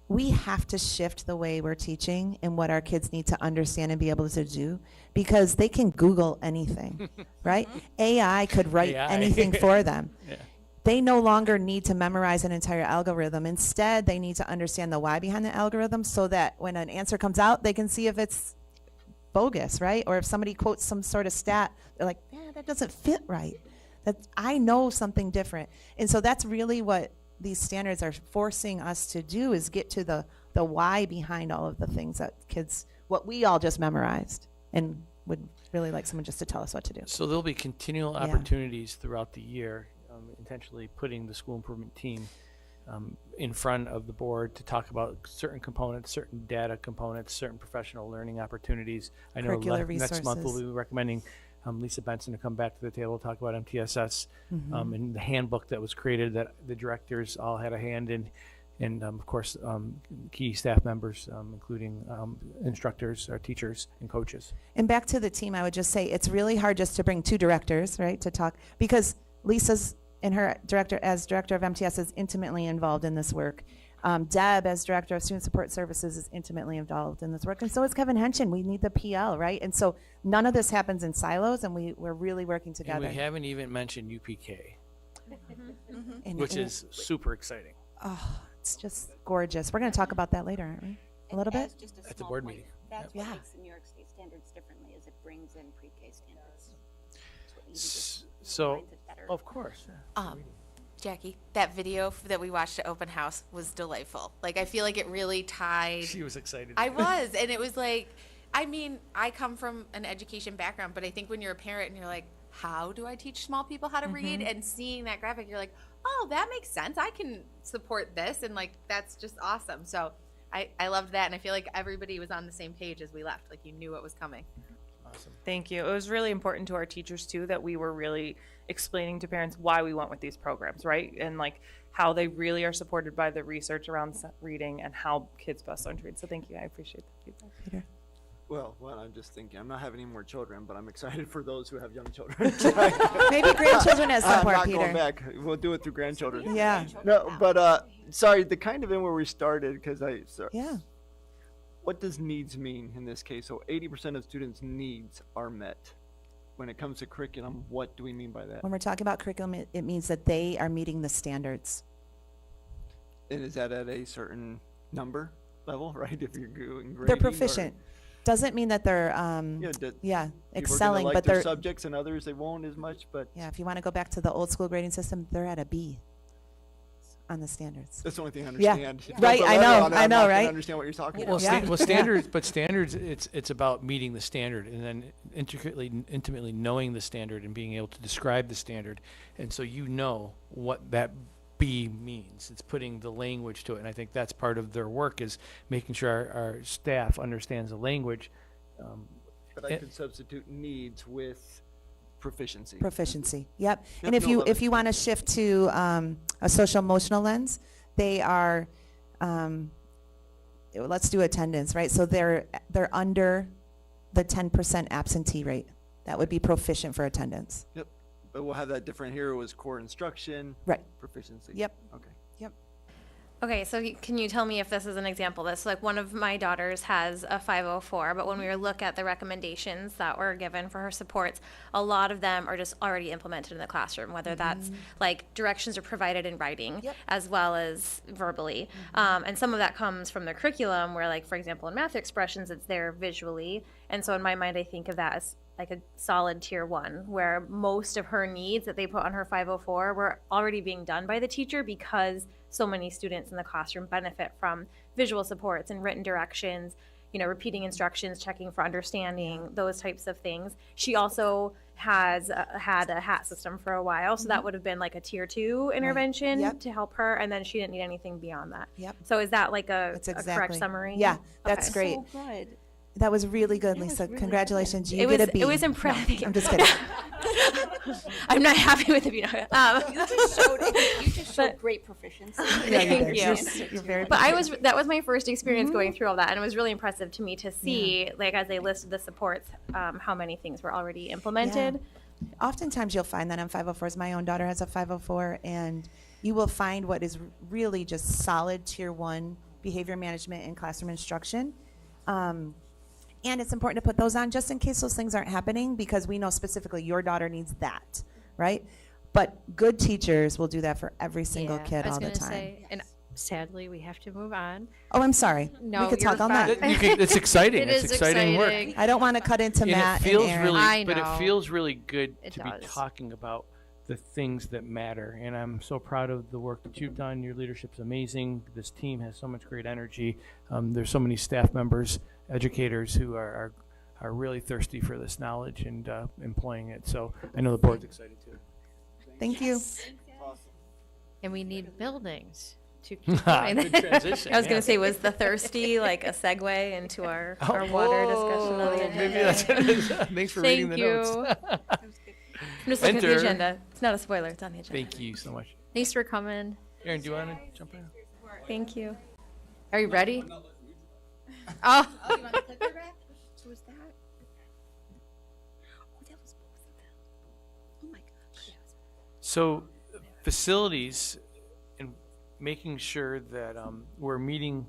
we have to shift the way we're teaching and what our kids need to understand and be able to do, because they can Google anything, right? AI could write anything for them. Yeah. They no longer need to memorize an entire algorithm. Instead, they need to understand the why behind the algorithm so that when an answer comes out, they can see if it's bogus, right? Or if somebody quotes some sort of stat, they're like, that doesn't fit right. I know something different. And so that's really what these standards are forcing us to do, is get to the why behind all of the things that kids, what we all just memorized, and would really like someone just to tell us what to do. So there'll be continual opportunities throughout the year, intentionally putting the school improvement team in front of the board to talk about certain components, certain data components, certain professional learning opportunities. I know Curricular next month we'll resources. be recommending Lisa Benson to come back to the table, talk about MTSS, and the handbook that was created that the directors all had a hand in, and of course, key staff members, including instructors, our teachers, and coaches. And back to the team, I would just say it's really hard just to bring two directors, right, to talk, because Lisa's and her director as director of MTS is intimately involved in this work. Deb, as director of student support services, is intimately involved in this work, and so is Kevin Henshin. We need the PL, right? And so none of this happens in silos, and we're really working together. And we haven't even mentioned UPK, And- which and- is super exciting. Oh, it's just gorgeous. We're going to talk about that later, aren't we? A little bit? Just a At the small board point, meeting. That's Yep. what Yeah. makes the New York State standards differently, is it brings in pre-K standards. That's what you just So, defines it better. of course. Jackie, that video that we watched at open house was delightful. Like, I feel like it really tied. She was excited. I was, and it was like, I mean, I come from an education background, but I think when you're a parent and you're like, how do I teach small people how to read? And seeing that graphic, you're like, oh, that makes sense. I can support this, and like, that's just awesome. So I loved that, and I feel like everybody was on the same page as we left. Like, you knew what was coming. Awesome. Thank you. It was really important to our teachers too that we were really explaining to parents why we went with these programs, right? And like how they really are supported by the research around reading and how kids best learn to read. So thank you. I appreciate that feedback. Peter? Well, I'm just thinking, I'm not having any more children, but I'm excited for those who have young children. Maybe grandchildren at some I'm point, not Peter. going back. We'll do it through grandchildren. Yeah. No, but sorry, the kind of in where we started, because Yeah. what does needs mean in this case? So 80% of students' needs are met. When it comes to curriculum, what do we mean by that? When we're talking about curriculum, it means that they are meeting the standards. And is that at a certain number level, right? If you're doing grading They're or- proficient. Doesn't mean that they're Yeah, that people are gonna excelling, like but their they're subjects and others they won't as much, but yeah. If you want to go back to the old school grading system, they're at a B on the standards. that's the only thing I Yeah. understand. If you Right, don't put I letter know, on it, I I'm know, not gonna right? understand what you're talking Well, about. Yeah. standards, it's about meeting the standard and then intimately knowing the standard and being able to describe the standard. And so you know what that B means. It's putting the language to it. And I think that's part of their work is making sure our staff understands the language. But I could substitute needs with proficiency. Proficiency. Yep. Yep, And if no, you that if makes you want to shift to a social emotional lens, they are. Let's do attendance, right? So they're under the 10% absentee rate. That would be proficient for attendance. Yep. But we'll have that different here. It was core instruction. Right. Proficiency. Yep. Okay. Okay, so can you tell me if this is an example of this? Like, one of my daughters has a 504, but when we look at the recommendations that were given for her supports, a lot of them are just already implemented in the classroom, whether that's like directions are provided in writing as well as verbally. And some of that comes from the curriculum where, like, for example, in math expressions, it's there visually. And so in my mind, I think of that as like a solid tier 1, where most of her needs that they put on her 504 were already being done by the teacher because so many students in the classroom benefit from visual supports and written directions, you know, repeating instructions, checking for understanding, those types of things. She also has had a HAT system for a while, so that would have been like a tier 2 intervention Yep. to help her, and then she didn't need anything beyond that. Yep. So is that like a That's correct exactly. summary? Yeah, that's Okay. great. So good. That was really good, That was Lisa. really Congratulations. You It get was a B. it was impressive. I'm just kidding. I'm not happy with it. You just showed great proficiency. Yeah, you Thank did. you. You're very But that was my first experience going through all that, and it was really impressive to me to see, like, as they listed the supports, how many things were already implemented. Oftentimes you'll find that on 504s. My own daughter has a 504, and you will find what is really just solid tier 1 behavior management and classroom instruction. And it's important to put those on just in case those things aren't happening, because we know specifically your daughter needs that, right? But good teachers will do that for every single kid all the time. Say, and sadly, we have to move on. Oh, I'm sorry. No, we could you're talk all night. fine. It's exciting. It It's is exciting work. exciting. I don't want to cut into And Matt it feels and Aaron. really, I but it know. feels really good It to be does. talking about the things that matter. And I'm so proud of the work that you've done. Your leadership's amazing. This team has so much great energy. There's so many staff members, educators who are really thirsty for this knowledge and employing it. So I know the board's excited too. Thank you. And we need buildings to keep going. Good transition. I was yeah. going to say, was the thirsty like a segue into our water discussion on the agenda? Maybe that's what it is. Thanks for reading the notes. I'm just looking at the Enter. agenda. It's not a spoiler. It's on the agenda. Thank you so much. Thanks for coming. Aaron, do you want to jump in? Thank you. Are you ready? Oh. Oh, you want the clicker back? Who was that? Oh, that was both of them. Oh my gosh. So, facilities and making sure that we're meeting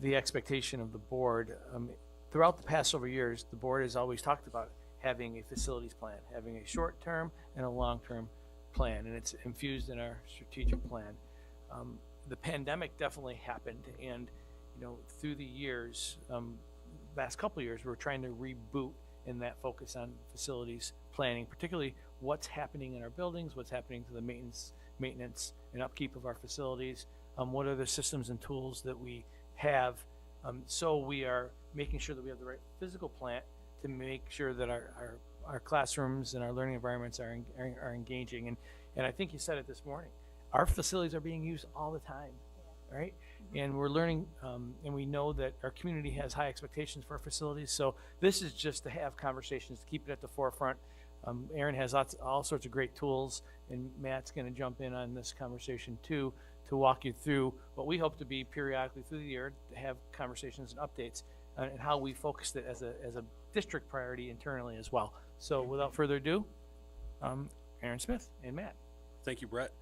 the expectation of the board. Throughout the past several years, the board has always talked about having a facilities plan, having a short-term and a long-term plan, and it's infused in our strategic plan. The pandemic definitely happened, and through the years, last couple of years, we're trying to reboot in that focus on facilities planning, particularly what's happening in our buildings, what's happening to the maintenance and upkeep of our facilities, what are the systems and tools that we have, so we are making sure that we have the right physical plant to make sure that our classrooms and our learning environments are engaging. And I think you said it this morning, our facilities are being used all the time, right? And we're learning, and we know that our community has high expectations for our facilities. So this is just to have conversations, to keep it at the forefront. Aaron has all sorts of great tools, and Matt's going to jump in on this conversation too, to walk you through what we hope to be periodically through the year, to have conversations and updates and how we focused it as a district priority internally as well. So without further ado, Aaron Smith and Matt. Thank you, Brett.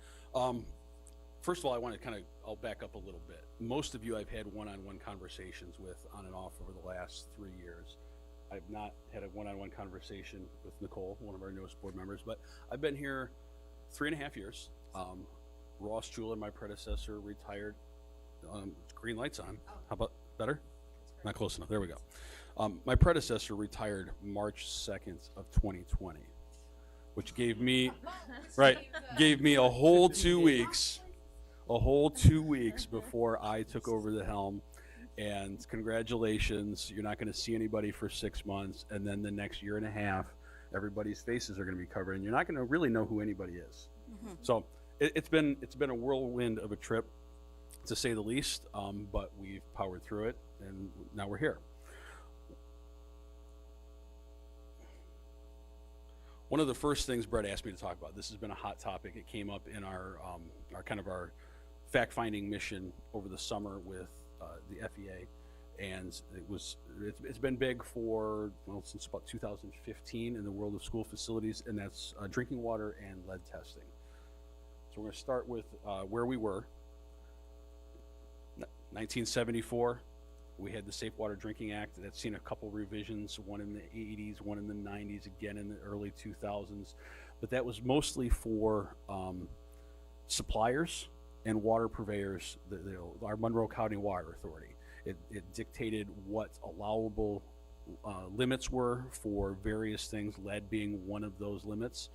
First of all, I want to I'll back up a little bit. Most of you I've had one-on-one conversations with on and off over the last 3 years. I've not had a one-on-one conversation with Nicole, one of our newest board members, but I've been here 3.5 years. Ross Jewell, my predecessor, retired. Green light's on. How about better? Not close enough. There we go. My predecessor retired March 2nd of 2020, which gave me a whole 2 weeks. A whole 2 weeks before I took over the helm, and congratulations, you're not going to see anybody for 6 months, and then the next year and a half, everybody's faces are going to be covered, and you're not going to really know who anybody is. Mm-hmm. So it's been a whirlwind of a trip, to say the least, but we've powered through it, and now we're here. One of the first things Brett asked me to talk about, this has been a hot topic. It came up in our fact-finding mission over the summer with the FEA, and it's been big since about 2015 in the world of school facilities, and that's drinking water and lead testing. So we're going to start with where we were. 1974, we had the Safe Water Drinking Act. That's seen a couple revisions, one in the 80s, one in the 90s, again in the early 2000s, but that was mostly for suppliers and water purveyors, our Monroe County Water Authority. It dictated what allowable limits were for various things, lead being one of those limits.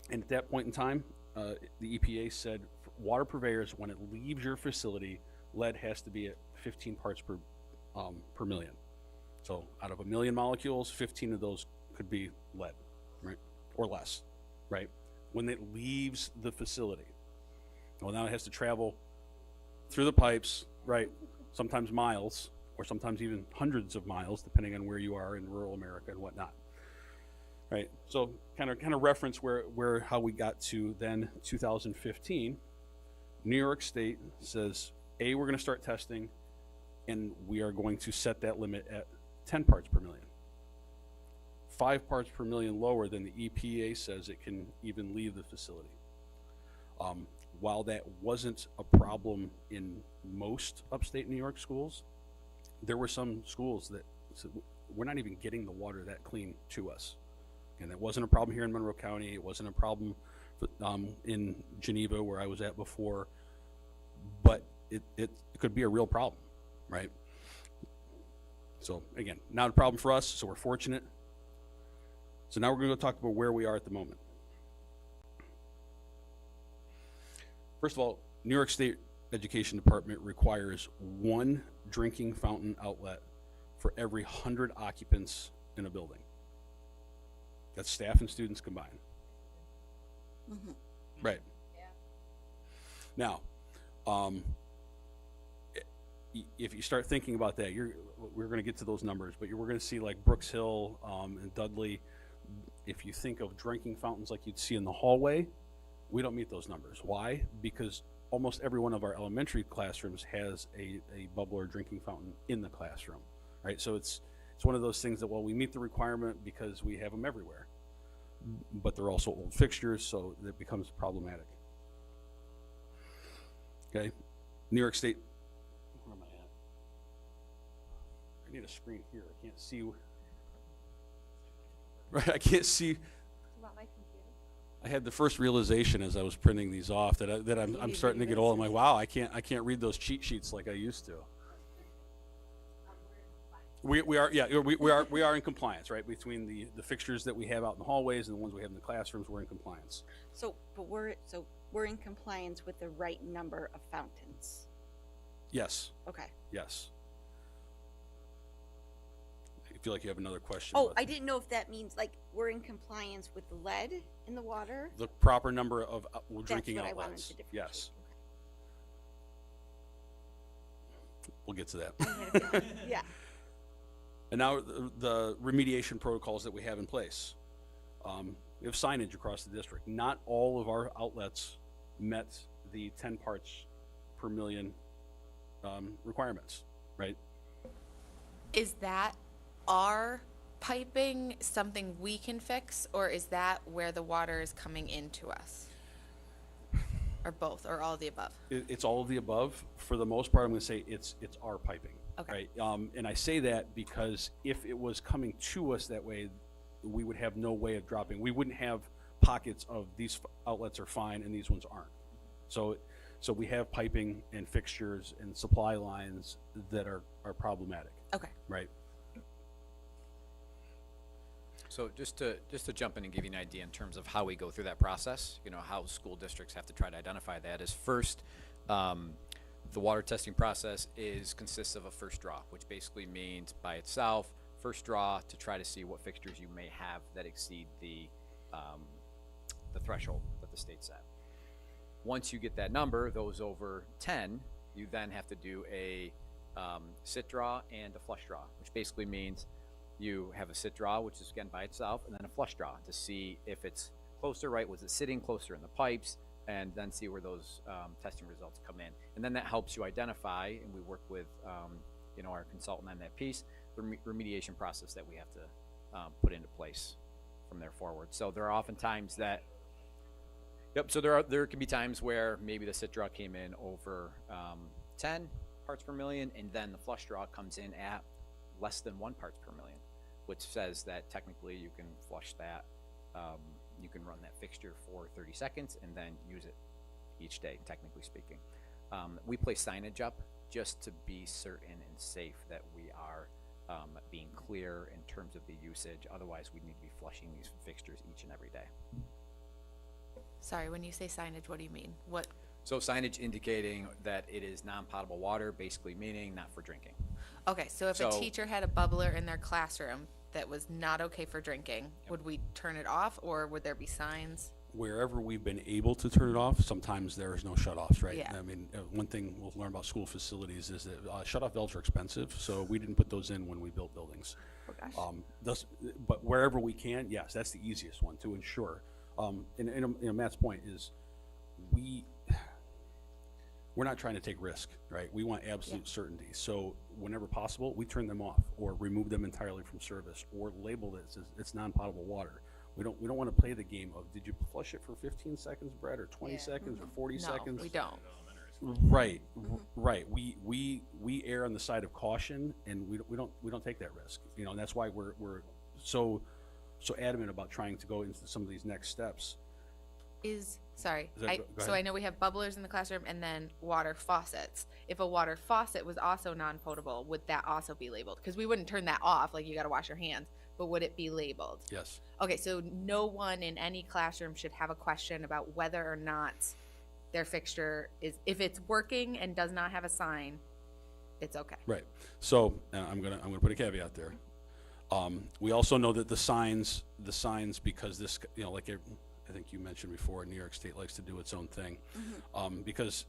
And at that point in time, the EPA said water purveyors, when it leaves your facility, lead has to be at 15 parts per million. So out of 1 million molecules, 15 of those could be lead, right? Or less, right? When it leaves the facility. Well, now it has to travel through the pipes, right? Sometimes miles, or sometimes even hundreds of miles, depending on where you are in rural America and whatnot, right? So kind of reference how we got to then 2015. New York State says, we're going to start testing, and we are going to set that limit at 10 parts per million. 5 parts per million lower than the EPA says it can even leave the facility. While that wasn't a problem in most upstate New York schools, there were some schools that said, we're not even getting the water that clean to us. And it wasn't a problem here in Monroe County. It wasn't a problem in Geneva, where I was at before, but it could be a real problem, right? So again, not a problem for us, so we're fortunate. So now we're going to go talk about where we are at the moment. First of all, New York State Education Department requires 1 drinking fountain outlet for every 100 occupants in a building. That's staff and students combined. Mm-hmm. Right. Yeah. Now, If you start thinking about that, we're going to get to those numbers, but we're going to see like Brooks Hill and Dudley. If you think of drinking fountains like you'd see in the hallway, we don't meet those numbers. Why? Because almost every one of our elementary classrooms has a bubble or drinking fountain in the classroom, right? So it's one of those things that, well, we meet the requirement because we have them everywhere, but they're also old fixtures, so that becomes problematic. Okay, New York State. Where am I at? I need a screen here. I can't see. Right, I can't see. I had the first realization as I was printing these off that I'm starting to get old. I'm like, wow, I can't read those cheat sheets like I used to. We are in compliance, right? Between the fixtures that we have out in the hallways and the ones we have in the classrooms, we're in compliance. So we're in compliance with the right number of fountains. Yes. Okay. Yes. I feel like you have another question. Oh, I didn't know if that means like we're in compliance with the lead in the water. The proper number of drinking That's what outlets. I wanted to Yes. Okay. We'll get to that. Yeah. And now the remediation protocols that we have in place. We have signage across the district. Not all of our outlets met the 10 parts per million requirements, right? Is that our piping something we can fix, or is that where the water is coming into us? Or both, or all of the above? It's all of the above. For the most part, I'm going to say it's our piping. Okay. Right? And I say that because if it was coming to us that way, we would have no way of dropping. We wouldn't have pockets of these outlets are fine and these ones aren't. So we have piping and fixtures and supply lines that are problematic. Okay. Right. So just to jump in and give you an idea in terms of how we go through that process, how school districts have to try to identify that is first, the water testing process consists of a first draw, which basically means by itself, first draw to try to see what fixtures you may have that exceed the threshold that the state set. Once you get that number, those over 10, you then have to do a sit draw and a flush draw, which basically means you have a sit draw, which is again by itself, and then a flush draw to see if it's closer, right? Was it sitting closer in the pipes? And then see where those testing results come in. And then that helps you identify, and we work with our consultant on that piece, the remediation process that we have to put into place from there forward. So there are often times that, so there can be times where maybe the sit draw came in over 10 parts per million, and then the flush draw comes in at less than 1 parts per million, which says that technically you can flush that. You can run that fixture for 30 seconds and then use it each day, technically speaking. We place signage up just to be certain and safe that we are being clear in terms of the usage. Otherwise, we need to be flushing these fixtures each and every day. Sorry, when you say signage, what do you mean? What? So signage indicating that it is non-potable water, basically meaning not for drinking. Okay, so if a teacher had a bubbler in their classroom that was not okay for drinking, would we turn it off, or would there be signs? Wherever we've been able to turn it off, sometimes there's no shutoffs, right? Yeah. I mean, one thing we'll learn about school facilities is that shutoff valves are expensive, so we didn't put those in when we built buildings. Oh, gosh. But wherever we can, yes, that's the easiest one to ensure. And Matt's point is, we're not trying to take risk, right? We want absolute certainty. So whenever possible, we turn them off or remove them entirely from service or label it as it's non-potable water. We don't want to play the game of, did you flush it for 15 seconds, Brett, or 20 seconds or 40 seconds? No, we don't. Right, right. We err on the side of caution, and we don't take that risk. And that's why we're so adamant about trying to go into some of these next steps. So I know we have bubblers in the classroom and then water faucets. If a water faucet was also non-potable, would that also be labeled? Because we wouldn't turn that off, like you got to wash your hands, but would it be labeled? Yes. Okay, so no one in any classroom should have a question about whether or not their fixture is, if it's working and does not have a sign, it's okay. Right. So I'm gonna put a caveat there. We also know that the signs, because this, like I think you mentioned before, New York State likes to do its own thing, because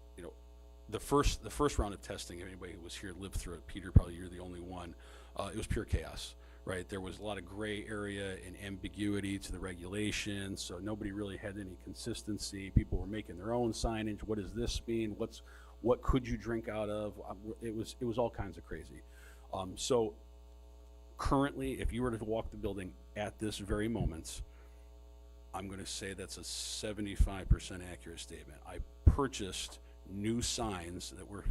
the first round of testing, if anybody who was here lived through it, Peter, probably you're the only one, it was pure chaos, right? There was a lot of gray area and ambiguity to the regulations, so nobody really had any consistency. People were making their own signage. What does this mean? What could you drink out of? It was all kinds of crazy. So currently, if you were to walk the building at this very moment, I'm going to say that's a 75% accurate statement. I purchased new signs that we're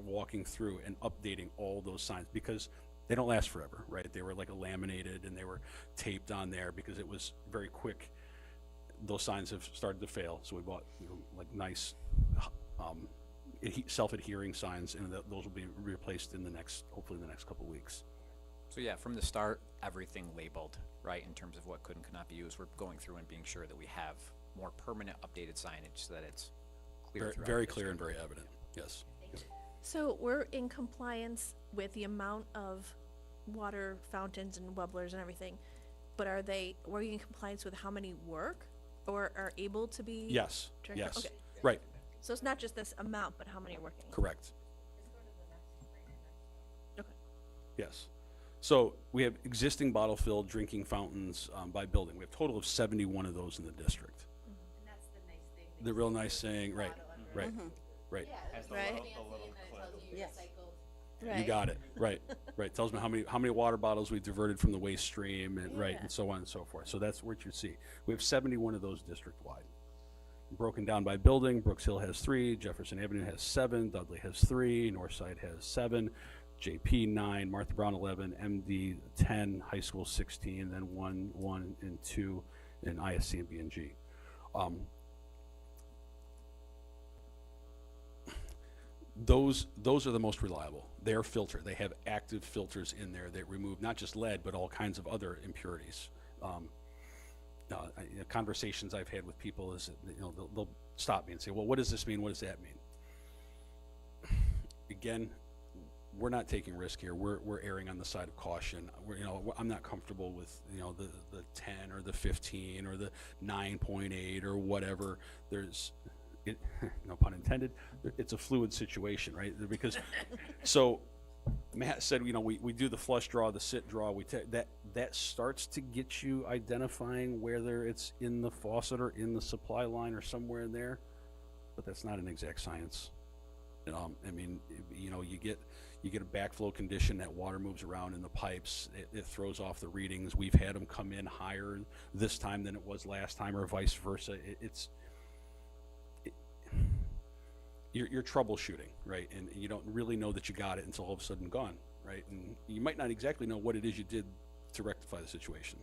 walking through and updating all those signs because they don't last forever, right? They were like laminated and they were taped on there because it was very quick. Those signs have started to fail, so we bought like nice self-adhering signs, and those will be replaced in hopefully in the next couple of weeks. So yeah, from the start, everything labeled, right, in terms of what could and could not be used. We're going through and being sure that we have more permanent updated signage so that it's clear. Very clear and very evident, yes. So we're in compliance with the amount of water fountains and wobblers and everything, but were you in compliance with how many work or are able to be? Yes, directed? yes, Okay. right, So it's not just this amount, but how many are working? correct, Okay. yes. So we have existing bottle-filled drinking fountains by building. We have a total of 71 of those in the district. And that's the nice thing. The real nice saying, right, right, right. Has the Right. little clip. Yes. You got it. Right. Right. Tells me how many water bottles we diverted from the waste stream and right Yeah. and so on and so forth. So that's what you see. We have 71 of those district wide. Broken down by building, Brooks Hill has 3, Jefferson Avenue has 7, Dudley has 3, Northside has 7, JP 9, Martha Brown 11, MD 10, High School 16, then 1 and 2 in ISC and BNG. Those are the most reliable. They're filtered. They have active filters in there that remove not just lead, but all kinds of other impurities. Conversations I've had with people is, they'll stop me and say, well, what does this mean? What does that mean? Again, we're not taking risk here. We're erring on the side of caution. I'm not comfortable with, the 10 or the 15 or the 9.8 or whatever. No pun intended, it's a fluid situation, right? Because, so Matt said, we do the flush draw, the sit draw, that starts to get you identifying whether it's in the faucet or in the supply line or somewhere in there, but that's not an exact science. You get a backflow condition, that water moves around in the pipes, it throws off the readings. We've had them come in higher this time than it was last time, or vice versa. You're troubleshooting, right? And you don't really know that you got it until all of a sudden gone, right? And you might not exactly know what it is you did to rectify the situation.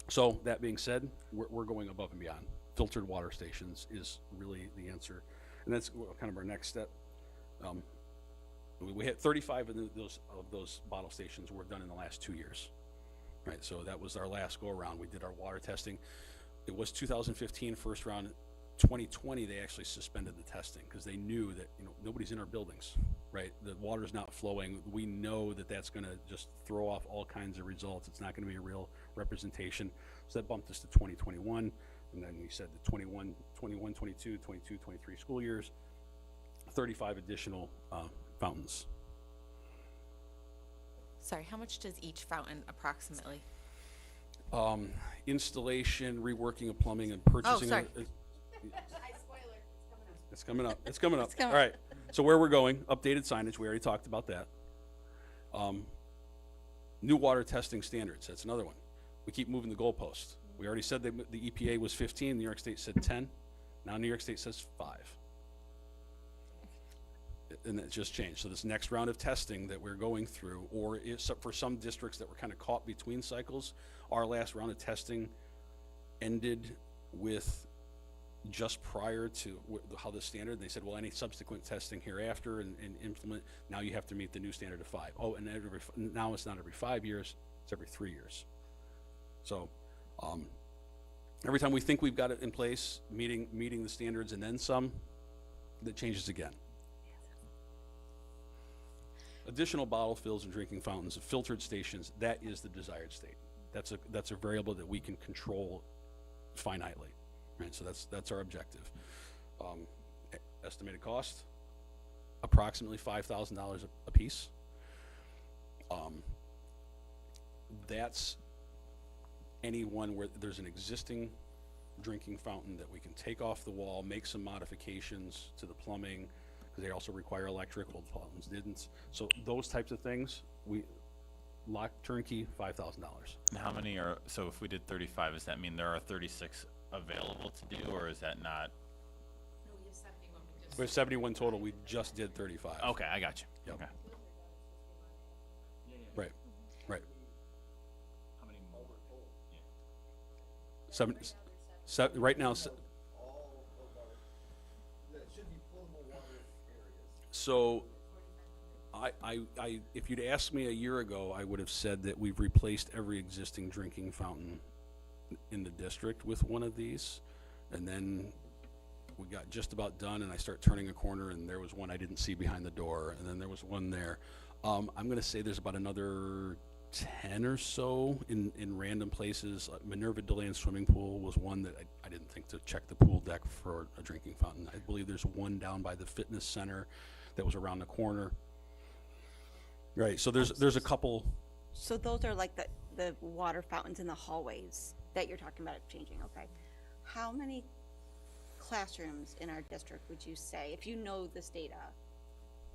So that being said, we're going above and beyond. Filtered water stations is really the answer, and that's kind of our next step. We had 35 of those bottle stations were done in the last 2 years, right? So that was our last go around. We did our water testing. It was 2015 first round. 2020 they actually suspended the testing because they knew that nobody's in our buildings, right? The water's not flowing. We know that that's going to just throw off all kinds of results. It's not going to be a real representation. So that bumped us to 2021, and then we said the 21, 22, 23 school years, 35 additional fountains. Sorry, how much does each fountain approximately? Installation, reworking of plumbing, and purchasing. sorry. It's coming up. It's coming up. All right. So where we're going, updated signage. We already talked about that. New water testing standards. That's another one. We keep moving the goalpost. We already said that the EPA was 15. New York State said 10. Now New York State says 5. And that just changed. So this next round of testing that we're going through, or for some districts that were kind of caught between cycles, our last round of testing ended with just prior to how the standard, they said, well, any subsequent testing hereafter and implement, now you have to meet the new standard of 5. Oh, and now it's not every 5 years, it's every 3 years. So every time we think we've got it in place, meeting the standards and then some, that changes again. Additional bottle fills and drinking fountains, filtered stations, that is the desired state. That's a variable that we can control finitely. Right, so that's our objective. Estimated cost, approximately $5,000 a piece. That's any one where there's an existing drinking fountain that we can take off the wall, make some modifications to the plumbing, because they also require electric, old fountains didn't. So those types of things, we lock turnkey, $5,000. And how many are, so if we did 35, does that mean there are 36 available to do, or is that not? We have 71 total, we just did 35. Okay, I got you. Yep. Okay. Right, right. How many more? Right now, so if you'd asked me a year ago, I would have said that we've replaced every existing drinking fountain in the district with one of these. And then we got just about done, and I start turning a corner, and there was one I didn't see behind the door, and then there was one there. I'm going to say there's about another 10 or so in random places. Minerva Deland swimming pool was one that I didn't think to check the pool deck for a drinking fountain. I believe there's one down by the fitness center that was around the corner. Right, so there's a couple. So those are like the water fountains in the hallways that you're talking about changing, okay. How many classrooms in our district would you say, if you know this data,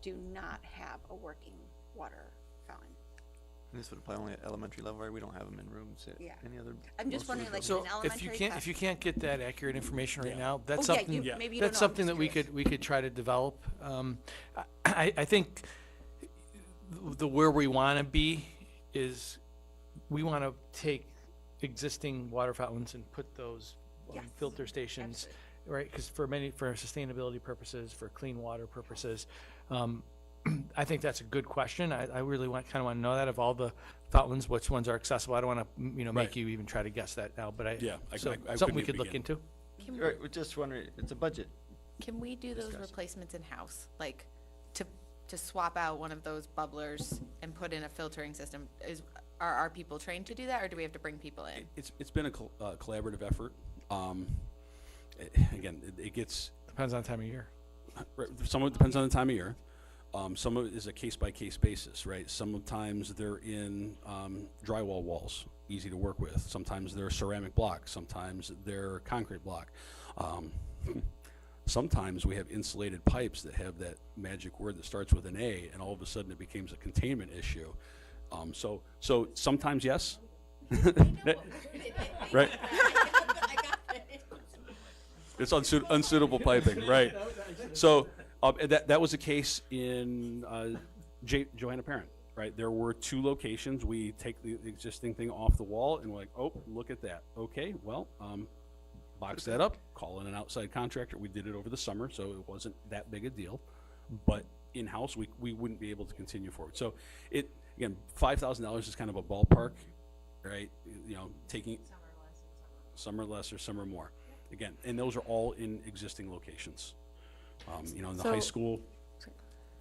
do not have a working water fountain? And this would apply only at elementary level, right? We don't have them in rooms at Yeah. any other. I'm just wondering, like, So in elementary. if you can't get that accurate information right now, that's Oh, yeah, something, maybe you don't that's know, I'm something just that we curious. could try to develop. I think where we want to be is we want to take existing water fountains and put those Yes, filter stations, right? Because for sustainability purposes, for clean water purposes, I think that's a good question. I really kind of want to know that of all the fountains, which ones are accessible. I don't want to make Right. you even try to guess that now, but I something couldn't we even could look begin. into. Right, we're just wondering, it's a budget. Can we do those Discuss. replacements in-house? Like, to swap out one of those bubblers and put in a filtering system? Are our people trained to do that, or do we have to bring people in? It's been a collaborative effort. Again, it gets, Depends on the time of year. right, some of it depends on the time of year. Some of it is a case-by-case basis, right? Sometimes they're in drywall walls, easy to work with. Sometimes they're ceramic block. Sometimes they're concrete block. Sometimes we have insulated pipes that have that magic word that starts with an A, and all of a sudden it becomes a containment issue. So sometimes yes. Right. It's unsuitable piping, right? So that was a case in Johanna Parent, right? There were 2 locations. We take the existing thing off the wall, and we're like, oh, look at that. Okay, well, box that up, call in an outside contractor. We did it over the summer, so it wasn't that big a deal. But in-house, we wouldn't be able to continue forward. So again, $5,000 is kind of a ballpark, right? Taking some are less or some are more. Again, and those are all in existing locations. In the high school.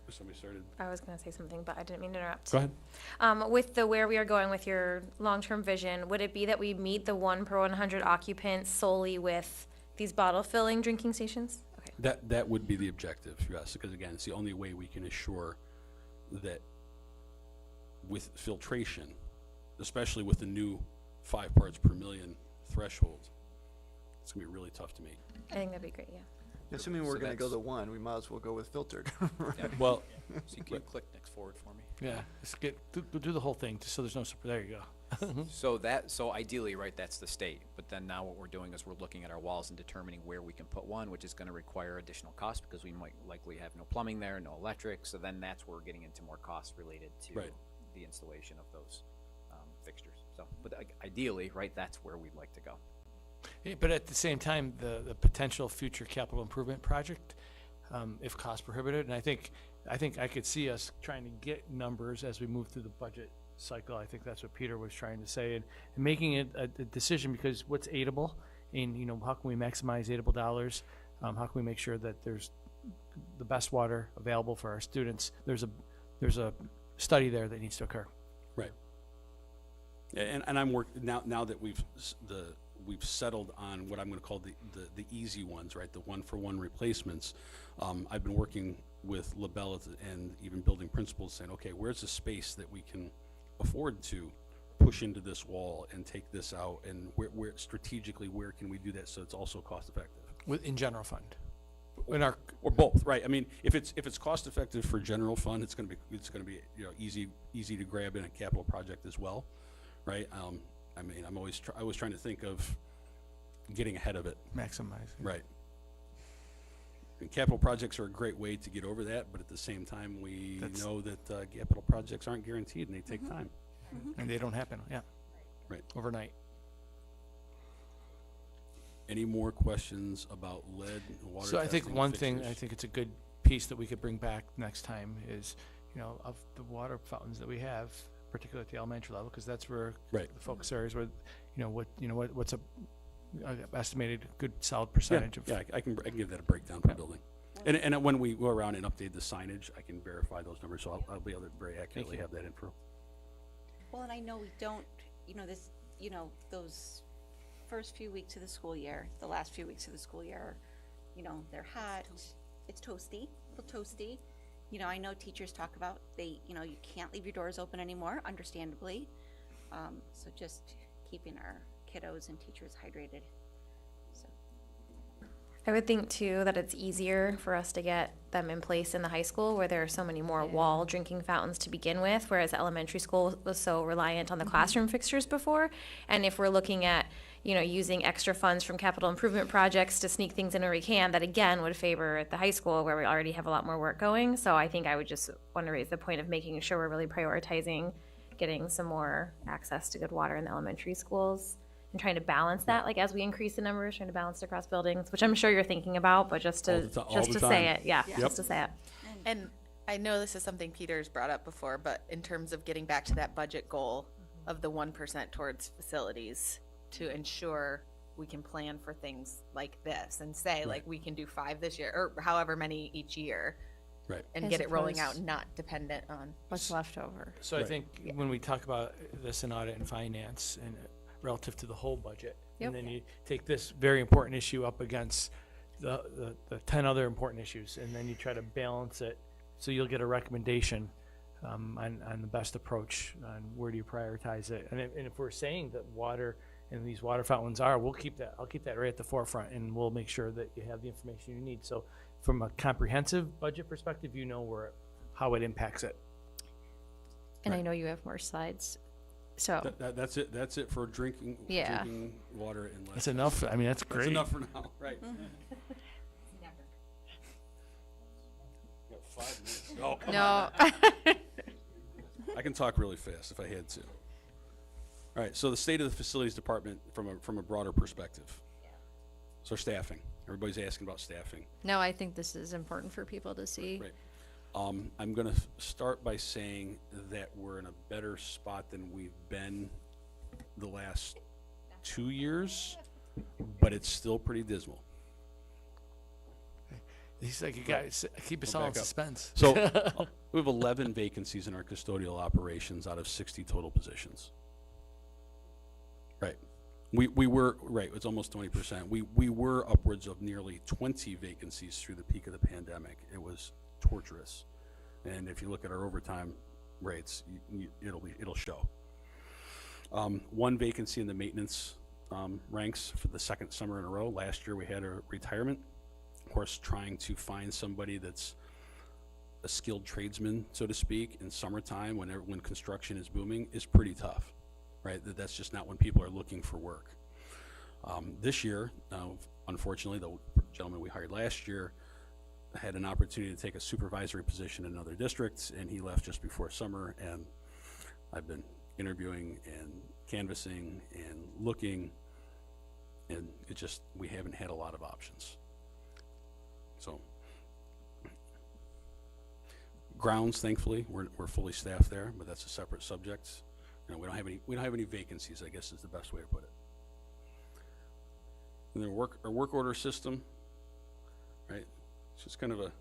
Somebody started. I was going to say something, but I didn't mean to interrupt. Go ahead. With where we are going with your long-term vision, would it be that we meet the 1 per 100 occupants solely with these bottle filling drinking stations? Okay. That would be the objective, yes, because again, it's the only way we can assure that with filtration, especially with the new 5 parts per million threshold, it's gonna be really tough to meet. I think that'd be great, yeah. Assuming we're So gonna go that's- to 1, we might as well go with filtered. Well, So can you click next forward for me? Yeah, let's do the whole thing, just so there's no, there you go. So ideally, right, that's the state, but then now what we're doing is we're looking at our walls and determining where we can put one, which is gonna require additional cost because we might likely have no plumbing there, no electric, so then that's where we're getting into more costs related to Right. the installation of those fixtures. So, but ideally, right, that's where we'd like to go. Yeah, but at the same time, the potential future capital improvement project, if cost prohibitive, and I think I could see us trying to get numbers as we move through the budget cycle. I think that's what Peter was trying to say, and making it a decision, because what's aidable, and how can we maximize aidable dollars? How can we make sure that there's the best water available for our students? There's a study there that needs to occur. right. And I'm working now that we've settled on what I'm going to call the easy ones, right? The 1-for-1 replacements. I've been working with LaBelle and even building principals saying, okay, where's the space that we can afford to push into this wall and take this out, and where strategically, where can we do that so it's also cost effective? In general fund. In our, Or both, right? I mean, if it's cost effective for general fund, it's going to be easy to grab in a capital project as well, right? I mean, I'm always trying to think of getting ahead of it, maximizing. right? And capital projects are a great way to get over that, but at the same time, we know that capital projects aren't guaranteed and they take time. And they don't happen, Right. overnight. Any more questions about lead and water So I think testing one thing, fixtures? I think it's a good piece that we could bring back next time is, of the water fountains that we have, particularly at the elementary level, because that's where Right. the focus areas where, what's a estimated good solid percentage of. Yeah, I can give that a breakdown per building. And when we go around and update the signage, I can verify those numbers, so I'll be able to very accurately have that info. Well, and I know we don't, those first few weeks of the school year, the last few weeks of the school year, they're hot, it's toasty, a little toasty. I know teachers talk about you can't leave your doors open anymore, understandably. So just keeping our kiddos and teachers hydrated. So. I would think too that it's easier for us to get them in place in the high school where there are so many more wall drinking fountains to begin with, whereas elementary school was so reliant on the classroom fixtures before. And if we're looking at, using extra funds from capital improvement projects to sneak things in where we can, that again would favor the high school where we already have a lot more work going. So I think I would just want to raise the point of making sure we're really prioritizing getting some more access to good water in the elementary schools. And trying to balance that, like as we increase the numbers, trying to balance it across buildings, which I'm sure you're thinking about, but just to say it, just to say it. And I know this is something Peter's brought up before, but in terms of getting back to that budget goal of the 1% towards facilities to ensure we can plan for things like this and say like we can do 5 this year or however many each year. Right. And As get it rolling out, opposed- not dependent on. What's left over. So I think when we talk about this in audit and finance and relative to the whole budget, and then you take this very important issue up against the 10 other important issues, and then you try to balance it, so you'll get a recommendation on the best approach on where do you prioritize it. And if we're saying that water and these water fountains are, I'll keep that right at the forefront, and we'll make sure that you have the information you need. So from a comprehensive budget perspective, how it impacts it. And I know you have more slides. So That's it for drinking water and lead. That's enough. I mean, that's great. That's enough for now, right? Got 5 minutes. Oh, come on. I can talk really fast if I had to. All right, so the state of the facilities department from a broader perspective. So staffing. Everybody's asking about staffing. no, I think this is important for people to see. Right. I'm going to start by saying that we're in a better spot than we've been the last 2 years, but it's still pretty dismal. He's like, you guys, keep us all in back up. suspense. So we have 11 vacancies in our custodial operations out of 60 total positions. Right. We were, right, it's almost 20%. We were upwards of nearly 20 vacancies through the peak of the pandemic. It was torturous. And if you look at our overtime rates, it'll show. 1 vacancy in the maintenance ranks for the 2nd summer in a row. Last year we had a retirement. Of course, trying to find somebody that's a skilled tradesman, so to speak, in summertime when construction is booming is pretty tough, right? That's just not when people are looking for work. This year, unfortunately, the gentleman we hired last year had an opportunity to take a supervisory position in another district, and he left just before summer, and I've been interviewing and canvassing and looking, and we haven't had a lot of options. So grounds, thankfully, we're fully staffed there, but that's a separate subject. We don't have any vacancies, I guess is the best way to put it. And then our work order system, right? It's just kind of a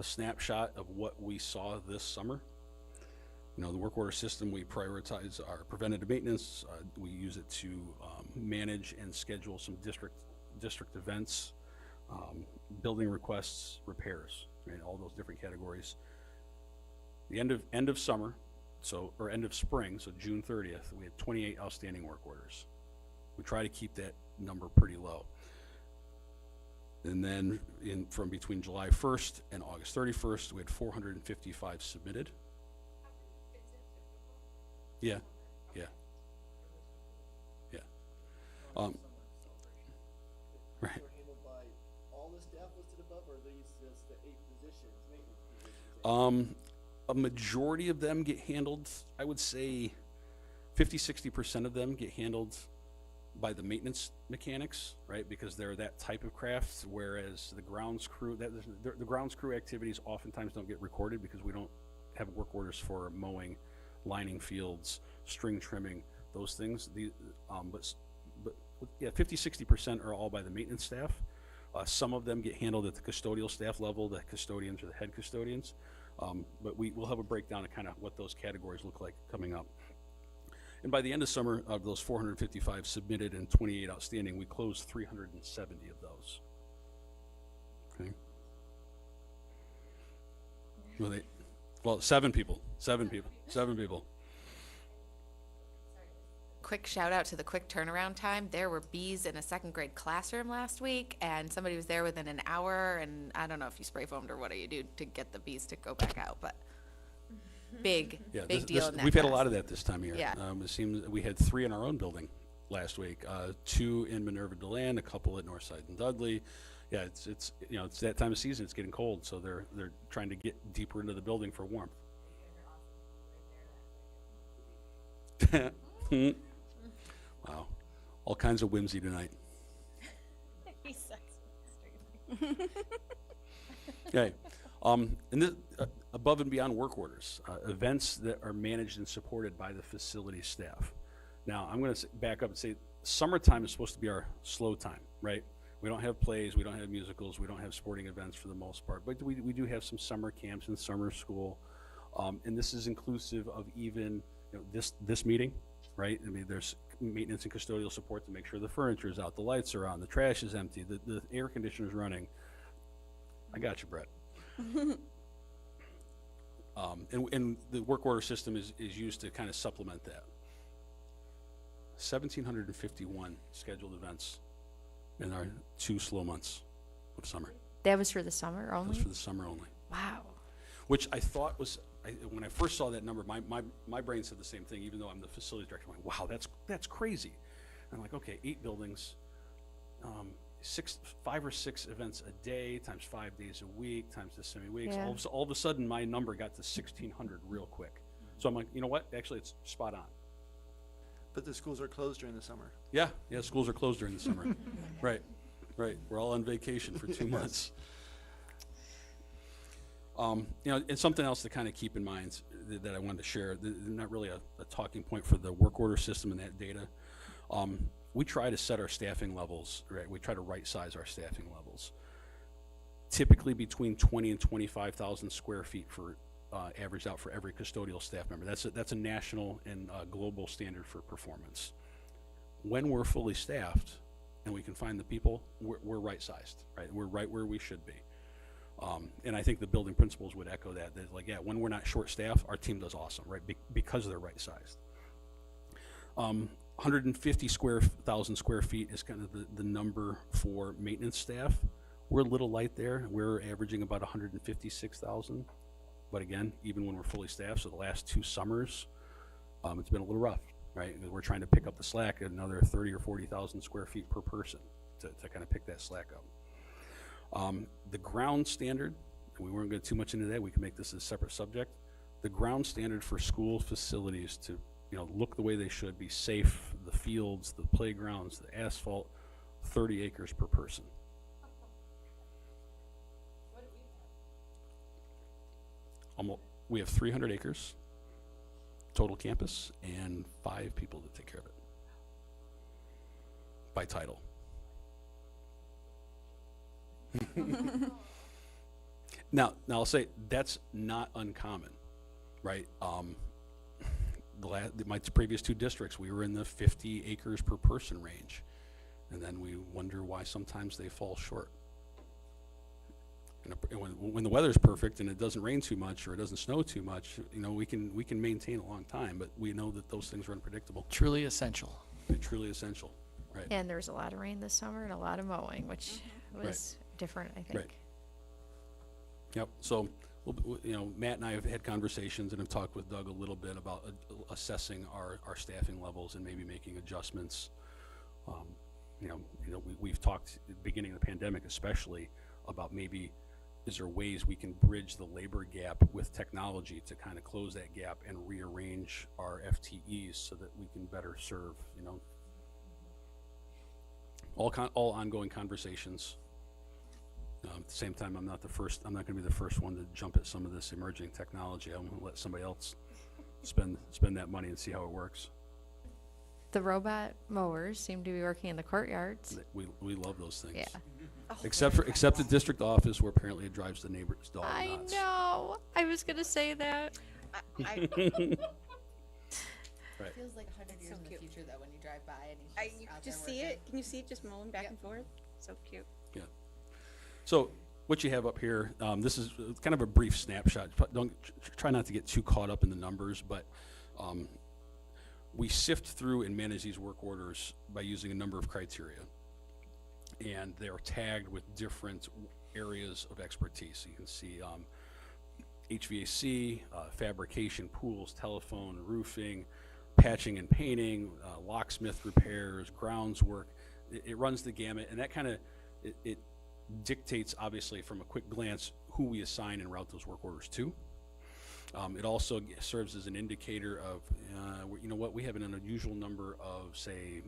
snapshot of what we saw this summer. The work order system, we prioritize our preventative maintenance. We use it to manage and schedule some district events, building requests, repairs. right? All those different categories. The end of summer, or end of spring, so June 30th, we had 28 outstanding work orders. We try to keep that number pretty low. And then from between July 1st and August 31st, we had 455 submitted. Yeah, yeah, yeah. Right. Handled by all the staff listed above, or are these just the 8 positions, maintenance positions? A majority of them get handled, I would say 50-60% of them get handled by the maintenance mechanics, right? Because they're that type of craft, whereas the grounds crew, the grounds crew activities oftentimes don't get recorded because we don't have work orders for mowing, lining fields, string trimming, those things. But yeah, 50-60% are all by the maintenance staff. Some of them get handled at the custodial staff level, the custodians or the head custodians. But we'll have a breakdown of kind of what those categories look like coming up. And by the end of summer, of those 455 submitted and 28 outstanding, we closed 370 of those. Okay. Well, 7 people. Quick shout out to the quick turnaround time. There were bees in a second grade classroom last week, and somebody was there within an hour. And I don't know if you spray foamed or what do you do to get the bees to go back out, but big deal. In that we've had a class. lot of that this time of year. Yeah. It seems we had 3 in our own building last week, 2 in Minerva DeLand, a couple at Northside and Dudley. Yeah, it's it's that time of season. It's getting cold, so they're trying to get deeper into the building for warmth. Wow, all kinds of whimsy tonight. Okay, and this, above and beyond work orders, events that are managed and supported by the facility staff. Now, I'm going to back up and say summertime is supposed to be our slow time, right? We don't have plays, we don't have musicals, we don't have sporting events for the most part, but we do have some summer camps and summer school, and this is inclusive of even this meeting, right? I mean, there's maintenance and custodial support to make sure the furniture is out, the lights are on, the trash is empty, the air conditioner is running. I got you, Brett. And the work order system is used to kind of supplement that. 1,751 scheduled events in our 2 slow months of summer. That was for the summer That only? was for the summer only. Wow. Which I thought was, when I first saw that number, my brain said the same thing, even though I'm the facilities director. I'm like, wow, that's crazy. And I'm like, okay, 8 buildings, 5 or 6 events a day, times 5 days a week, times the semi-weeks. Yeah. All of a sudden, my number got to 1,600 real quick. So I'm like, you know what? Actually, it's spot on. But the schools are closed during the summer. Yeah, schools are closed during the summer. Right. We're all on vacation for 2 months. And something else to kind of keep in mind that I wanted to share, not really a talking point for the work order system and that data. We try to set our staffing levels, right? We try to right size our staffing levels. Typically between 20 and 25,000 square feet for averaged out for every custodial staff member. That's a national and global standard for performance. When we're fully staffed and we can find the people, we're right sized, right? We're right where we should be. And I think the building principals would echo that. They're like, yeah, when we're not short staffed, our team does awesome, right? Because they're right sized. 150,000 square feet is kind of the number for maintenance staff. We're a little light there. We're averaging about 156,000. But again, even when we're fully staffed, so the last 2 summers, it's been a little rough, right? We're trying to pick up the slack at another 30 or 40,000 square feet per person to kind of pick that slack up. The ground standard, and we weren't going too much into that, we can make this a separate subject. The ground standard for school facilities to look the way they should, be safe, the fields, the playgrounds, the asphalt, 30 acres per person. We have 300 acres total campus and 5 people to take care of it by title. Now I'll say that's not uncommon, right? My previous 2 districts, we were in the 50 acres per person range, and then we wonder why sometimes they fall short. And when the weather's perfect and it doesn't rain too much or it doesn't snow too much, we can maintain a long time, but we know that those things are unpredictable. Truly essential. They're truly essential, right? And there was a lot of rain this summer and a lot of mowing, which was different, I think. Right. Yep. So, Matt and I have had conversations and have talked with Doug a little bit about assessing our staffing levels and maybe making adjustments. We've talked at the beginning of the pandemic, especially about maybe is there ways we can bridge the labor gap with technology to kind of close that gap and rearrange our FTEs so that we can better serve, all ongoing conversations. At the same time, I'm not going to be the first one to jump at some of this emerging technology. I'm going to let somebody else spend that money and see how it works. The robot mowers seem to be working in the courtyards. We love those things. Yeah. Except the district office where apparently it drives the neighbor's dog I nuts. know. I was going to say that. Right. Feels like 100 years in the future though when you drive by and he's You out just there see working. it. Can you see it just mowing back and forth? So cute. Yeah. So what you have up here, this is kind of a brief snapshot. Don't try not to get too caught up in the numbers, but we sift through and manage these work orders by using a number of criteria, and they're tagged with different areas of expertise. You can see HVAC, fabrication, pools, telephone, roofing, patching and painting, locksmith repairs, grounds work. It runs the gamut, and that kind of it dictates, obviously, from a quick glance, who we assign and route those work orders to. It also serves as an indicator of, we have an unusual number of, say,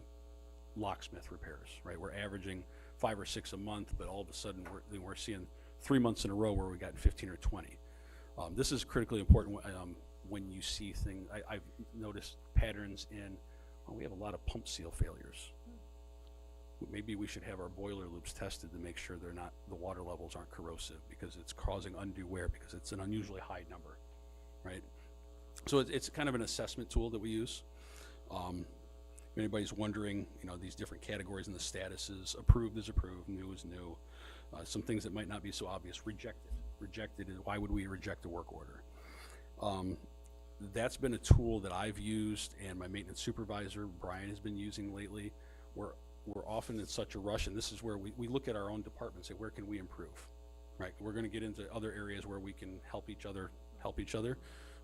locksmith repairs, right? We're averaging 5 or 6 a month, but all of a sudden we're seeing 3 months in a row where we got 15 or 20. This is critically important when you see things. I've noticed patterns in, we have a lot of pump seal failures. Maybe we should have our boiler loops tested to make sure the water levels aren't corrosive, because it's causing undue wear because it's an unusually high number, right? So it's kind of an assessment tool that we use. If anybody's wondering, these different categories and the statuses: approved is approved, new is new. Some things that might not be so obvious: rejected. Why would we reject a work order? That's been a tool that I've used, and my maintenance supervisor Brian has been using lately. We're often in such a rush, and this is where we look at our own department and say, where can we improve, right? We're going to get into other areas where we can help each other,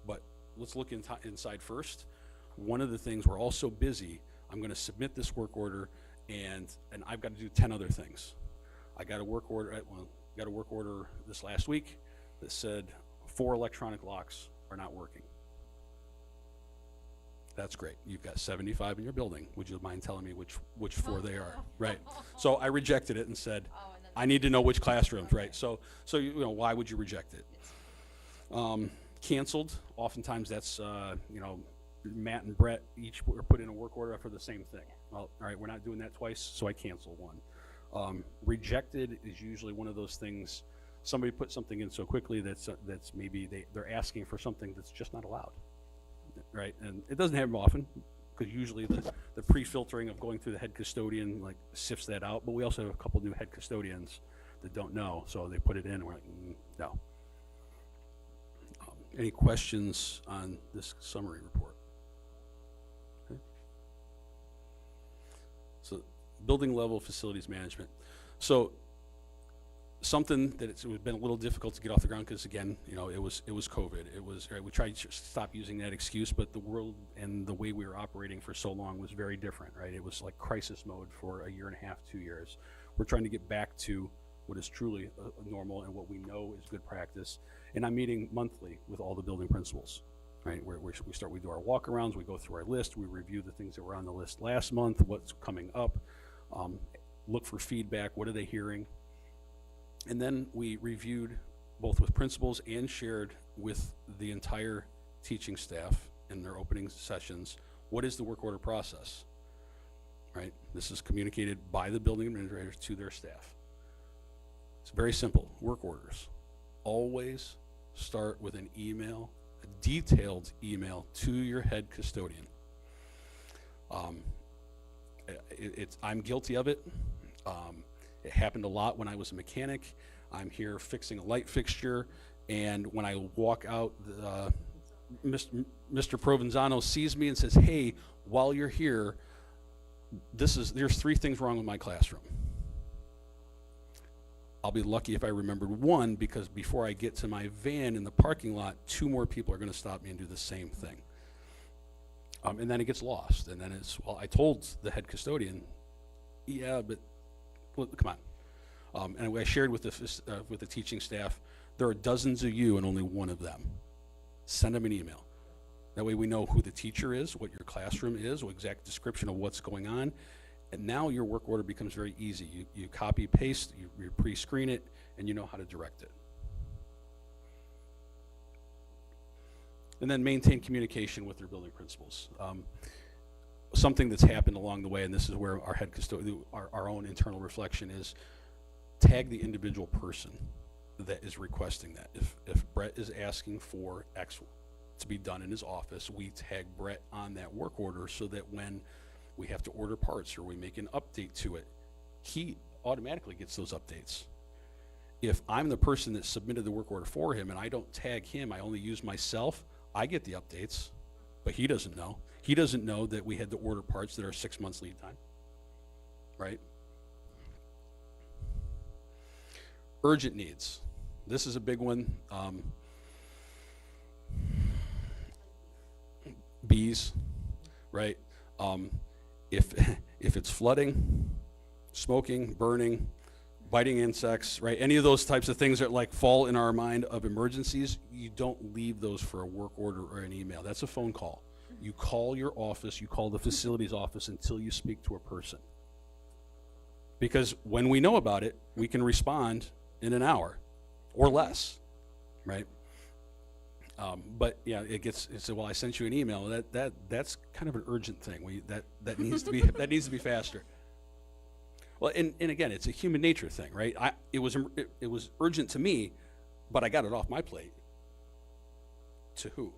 but let's look inside first. One of the things, we're all so busy, I'm going to submit this work order, and I've got to do 10 other things. I got a work order, this last week that said 4 electronic locks are not working. That's great. You've got 75 in your building. Would you mind telling me which 4 they are? Right. So I rejected it and said, I need to know which classrooms, right? So why would you reject it? Canceled. Oftentimes that's, Matt and Brett each put in a work order for the same thing. Well, all right, we're not doing that twice, so I cancel one. Rejected is usually one of those things. Somebody put something in so quickly that's maybe they're asking for something that's just not allowed. Right, and it doesn't happen often, because usually the pre-filtering of going through the head custodian sifts that out. But we also have a couple new head custodians that don't know, so they put it in, and we're like, no. Any questions on this summary report? Okay. So, building level facilities management. So, something that it's been a little difficult to get off the ground, because again, it was COVID. We tried to stop using that excuse, but the world and the way we were operating for so long was very different, right? It was like crisis mode for 1.5 years, 2 years. We're trying to get back to what is truly a normal and what we know is good practice. And I'm meeting monthly with all the building principals, right? Where we do our walkarounds, we go through our list, we review the things that were on the list last month, what's coming up, look for feedback, what are they hearing? And then we reviewed, both with principals and shared with the entire teaching staff in their opening sessions, what is the work order process, right? This is communicated by the building administrators to their staff. It's very simple. Work orders always start with an email, a detailed email to your head custodian. I'm guilty of it. It happened a lot when I was a mechanic. I'm here fixing a light fixture, and when I walk out, Mr. Provenzano sees me and says, hey, while you're here, there's 3 things wrong with my classroom. I'll be lucky if I remembered one, because before I get to my van in the parking lot, 2 more people are going to stop me and do the same thing. And then it gets lost. And then it's, well, I told the head custodian, yeah, but well, come on. And I shared with the teaching staff, there are dozens of you and only one of them. Send them an email. That way we know who the teacher is, what your classroom is, what exact description of what's going on. And now your work order becomes very easy. You copy, paste, you pre-screen it, and you know how to direct it. And then maintain communication with their building principals. Something that's happened along the way, and this is where our head custodian, our own internal reflection is, tag the individual person that is requesting that. If Brett is asking for X to be done in his office, we tag Brett on that work order so that when we have to order parts or we make an update to it, he automatically gets those updates. If I'm the person that submitted the work order for him and I don't tag him, I only use myself, I get the updates, but he doesn't know. He doesn't know that we had to order parts that are 6 months lead time, right? Urgent needs. This is a big one. Bees, right? If it's flooding, smoking, burning, biting insects, right? Any of those types of things that like fall in our mind of emergencies, you don't leave those for a work order or an email. That's a phone call. You call your office, you call the facilities office until you speak to a person. Because when we know about it, we can respond in an hour or less, right? But yeah, it's well, I sent you an email. That's kind of an urgent thing. That needs to be faster. Well, and again, it's a human nature thing, right? It was urgent to me, but I got it off my plate. To who?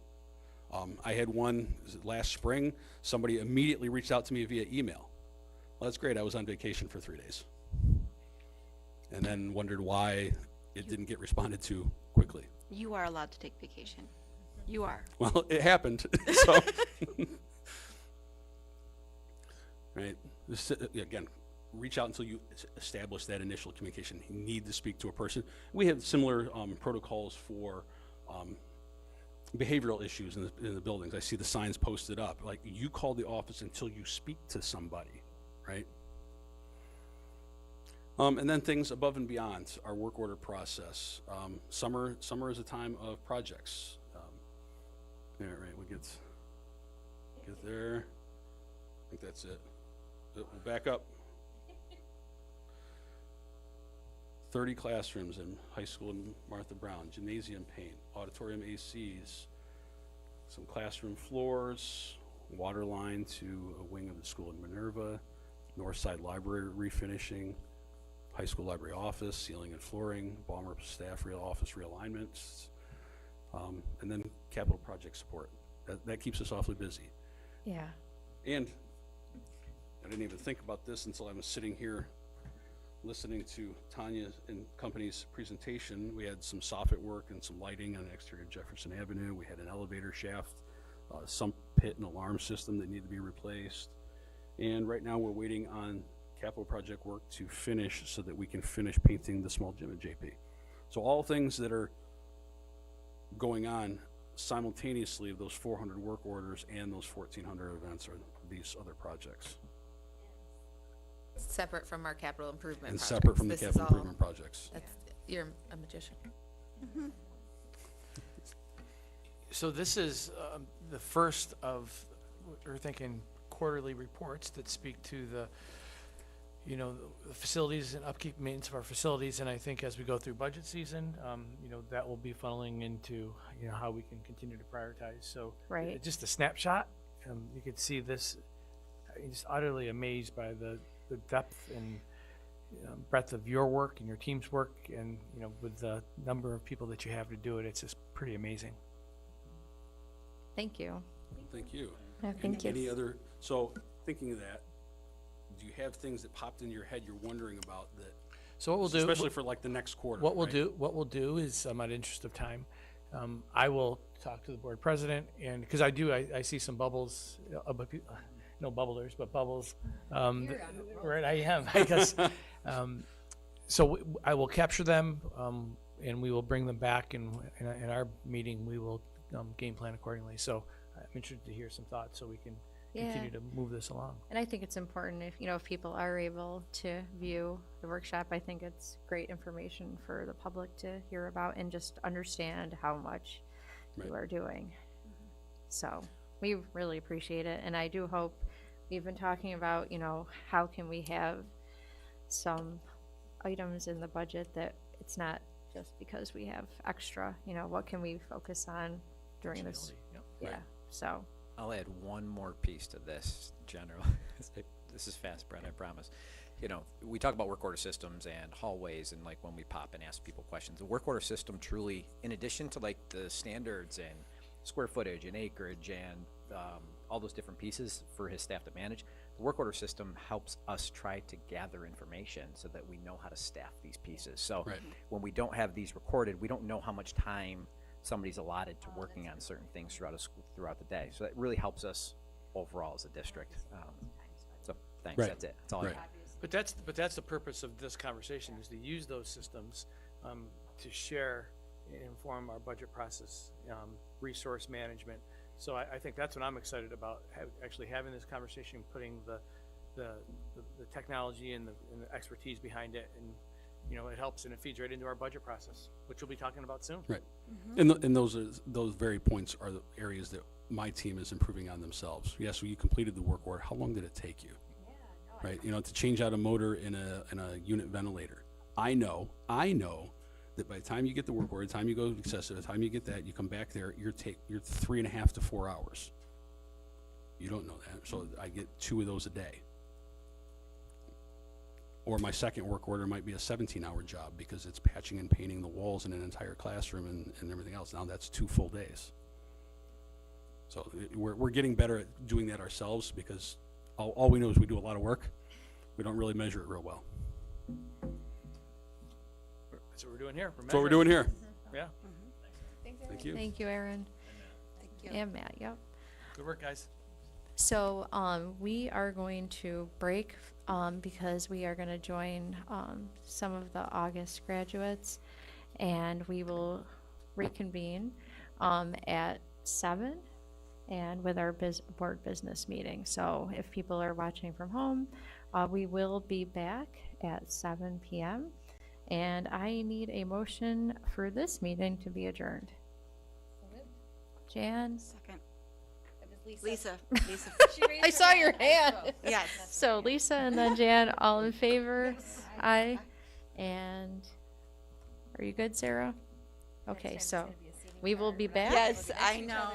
I had one last spring. Somebody immediately reached out to me via email. Well, that's great. I was on vacation for 3 days, and then wondered why it didn't get responded to quickly. You are allowed to take vacation. You are. Well, it happened. So, right? Again, reach out until you establish that initial communication. You need to speak to a person. We have similar protocols for behavioral issues in the buildings. I see the signs posted up. Like, you call the office until you speak to somebody, right? And then things above and beyond our work order process. Summer is a time of projects. Yeah, right, we get there. I think that's it. We'll back up. 30 classrooms in high school in Martha Brown, gymnasium paint, auditorium ACs, some classroom floors, water line to a wing of the school in Minerva, North Side Library refinishing, high school library office, ceiling and flooring, Balmer staff office realignments, and then capital project support. That keeps us awfully busy. Yeah. And I didn't even think about this until I was sitting here listening to Tanya and company's presentation. We had some soffit work and some lighting on exterior Jefferson Avenue. We had an elevator shaft, sump pit and alarm system that need to be replaced. And right now we're waiting on capital project work to finish so that we can finish painting the small gym at JP. So all things that are going on simultaneously of those 400 work orders and those 1,400 events are these other projects. Separate from our capital improvement And projects. separate from the This is capital all- improvement projects. You're a magician. So this is the first of, we're thinking quarterly reports that speak to the facilities and upkeep maintenance of our facilities. And I think as we go through budget season, that will be funneling into, how we can continue to prioritize. So Right. Just a snapshot, you could see this, I'm just utterly amazed by the depth and breadth of your work and your team's work, and with the number of people that you have to do it, it's just pretty amazing. Thank you. Thank you. Yeah, thank you. Any other, so thinking of that, do you have things that popped in your head you're wondering about that So what we'll do, especially for like the next quarter. what we'll right? do is, out of interest of time, I will talk to the board president, and because I see some bubbles, no bubblers, but bubbles. Right, I am, I guess. So I will capture them, and we will bring them back, and in our meeting, we will game plan accordingly. So I'm interested to hear some thoughts so we can continue to move this along. And I think it's important if people are able to view the workshop, I think it's great information for the public to hear about and just understand how much you are doing. So we really appreciate it. And I do hope, we've been talking about, how can we have some items in the budget that it's not just because we have extra, what can we focus on during this? Yep. Yeah, so. I'll add one more piece to this, General. This is fast, Brett, I promise. We talk about work order systems and hallways, and like when we pop and ask people questions, the work order system truly, in addition to like the standards and square footage and acreage and all those different pieces for his staff to manage, the work order system helps us try to gather information so that we know how to staff these pieces. So when we don't have these recorded, we don't know how much time somebody's allotted to working on certain things throughout the day. So that really helps us overall as a district. So thanks. Right. That's it. That's all I have. But that's the purpose of this conversation, is to use those systems to share and inform our budget process, resource management. So I think that's what I'm excited about, actually having this conversation, putting the technology and the expertise behind it, and it helps and it feeds right into our budget process, which we'll be talking about soon. Right. And those very points are the areas that my team is improving on themselves. Yes, you completed the work order. How long did it take you? Right. To change out a motor in a unit ventilator. I know that by the time you get the work order, the time you go to excessive, the time you get that, you come back there, you're 3.5 to 4 hours. You don't know that. So I get 2 of those a day. Or my second work order might be a 17-hour job because it's patching and painting the walls in an entire classroom and everything else. Now that's 2 full days. So we're getting better at doing that ourselves, because all we know is we do a lot of work. We don't really measure it real well. That's what we're doing here. That's what we're doing here. Yeah. Thank you. Thank you, Aaron. Thank you. And Matt, yep. Good work, guys. So we are going to break because we are going to join some of the August graduates, and we will reconvene at 7 and with our board business meeting. So if people are watching from home, we will be back at 7 p.m. and I need a motion for this meeting to be adjourned. Jan? Second. Lisa. Lisa. I saw your hand. Yes. So Lisa and then Jan, all in favor? Aye. And are you good, Sarah? Okay, so we will be back. Yes, I know.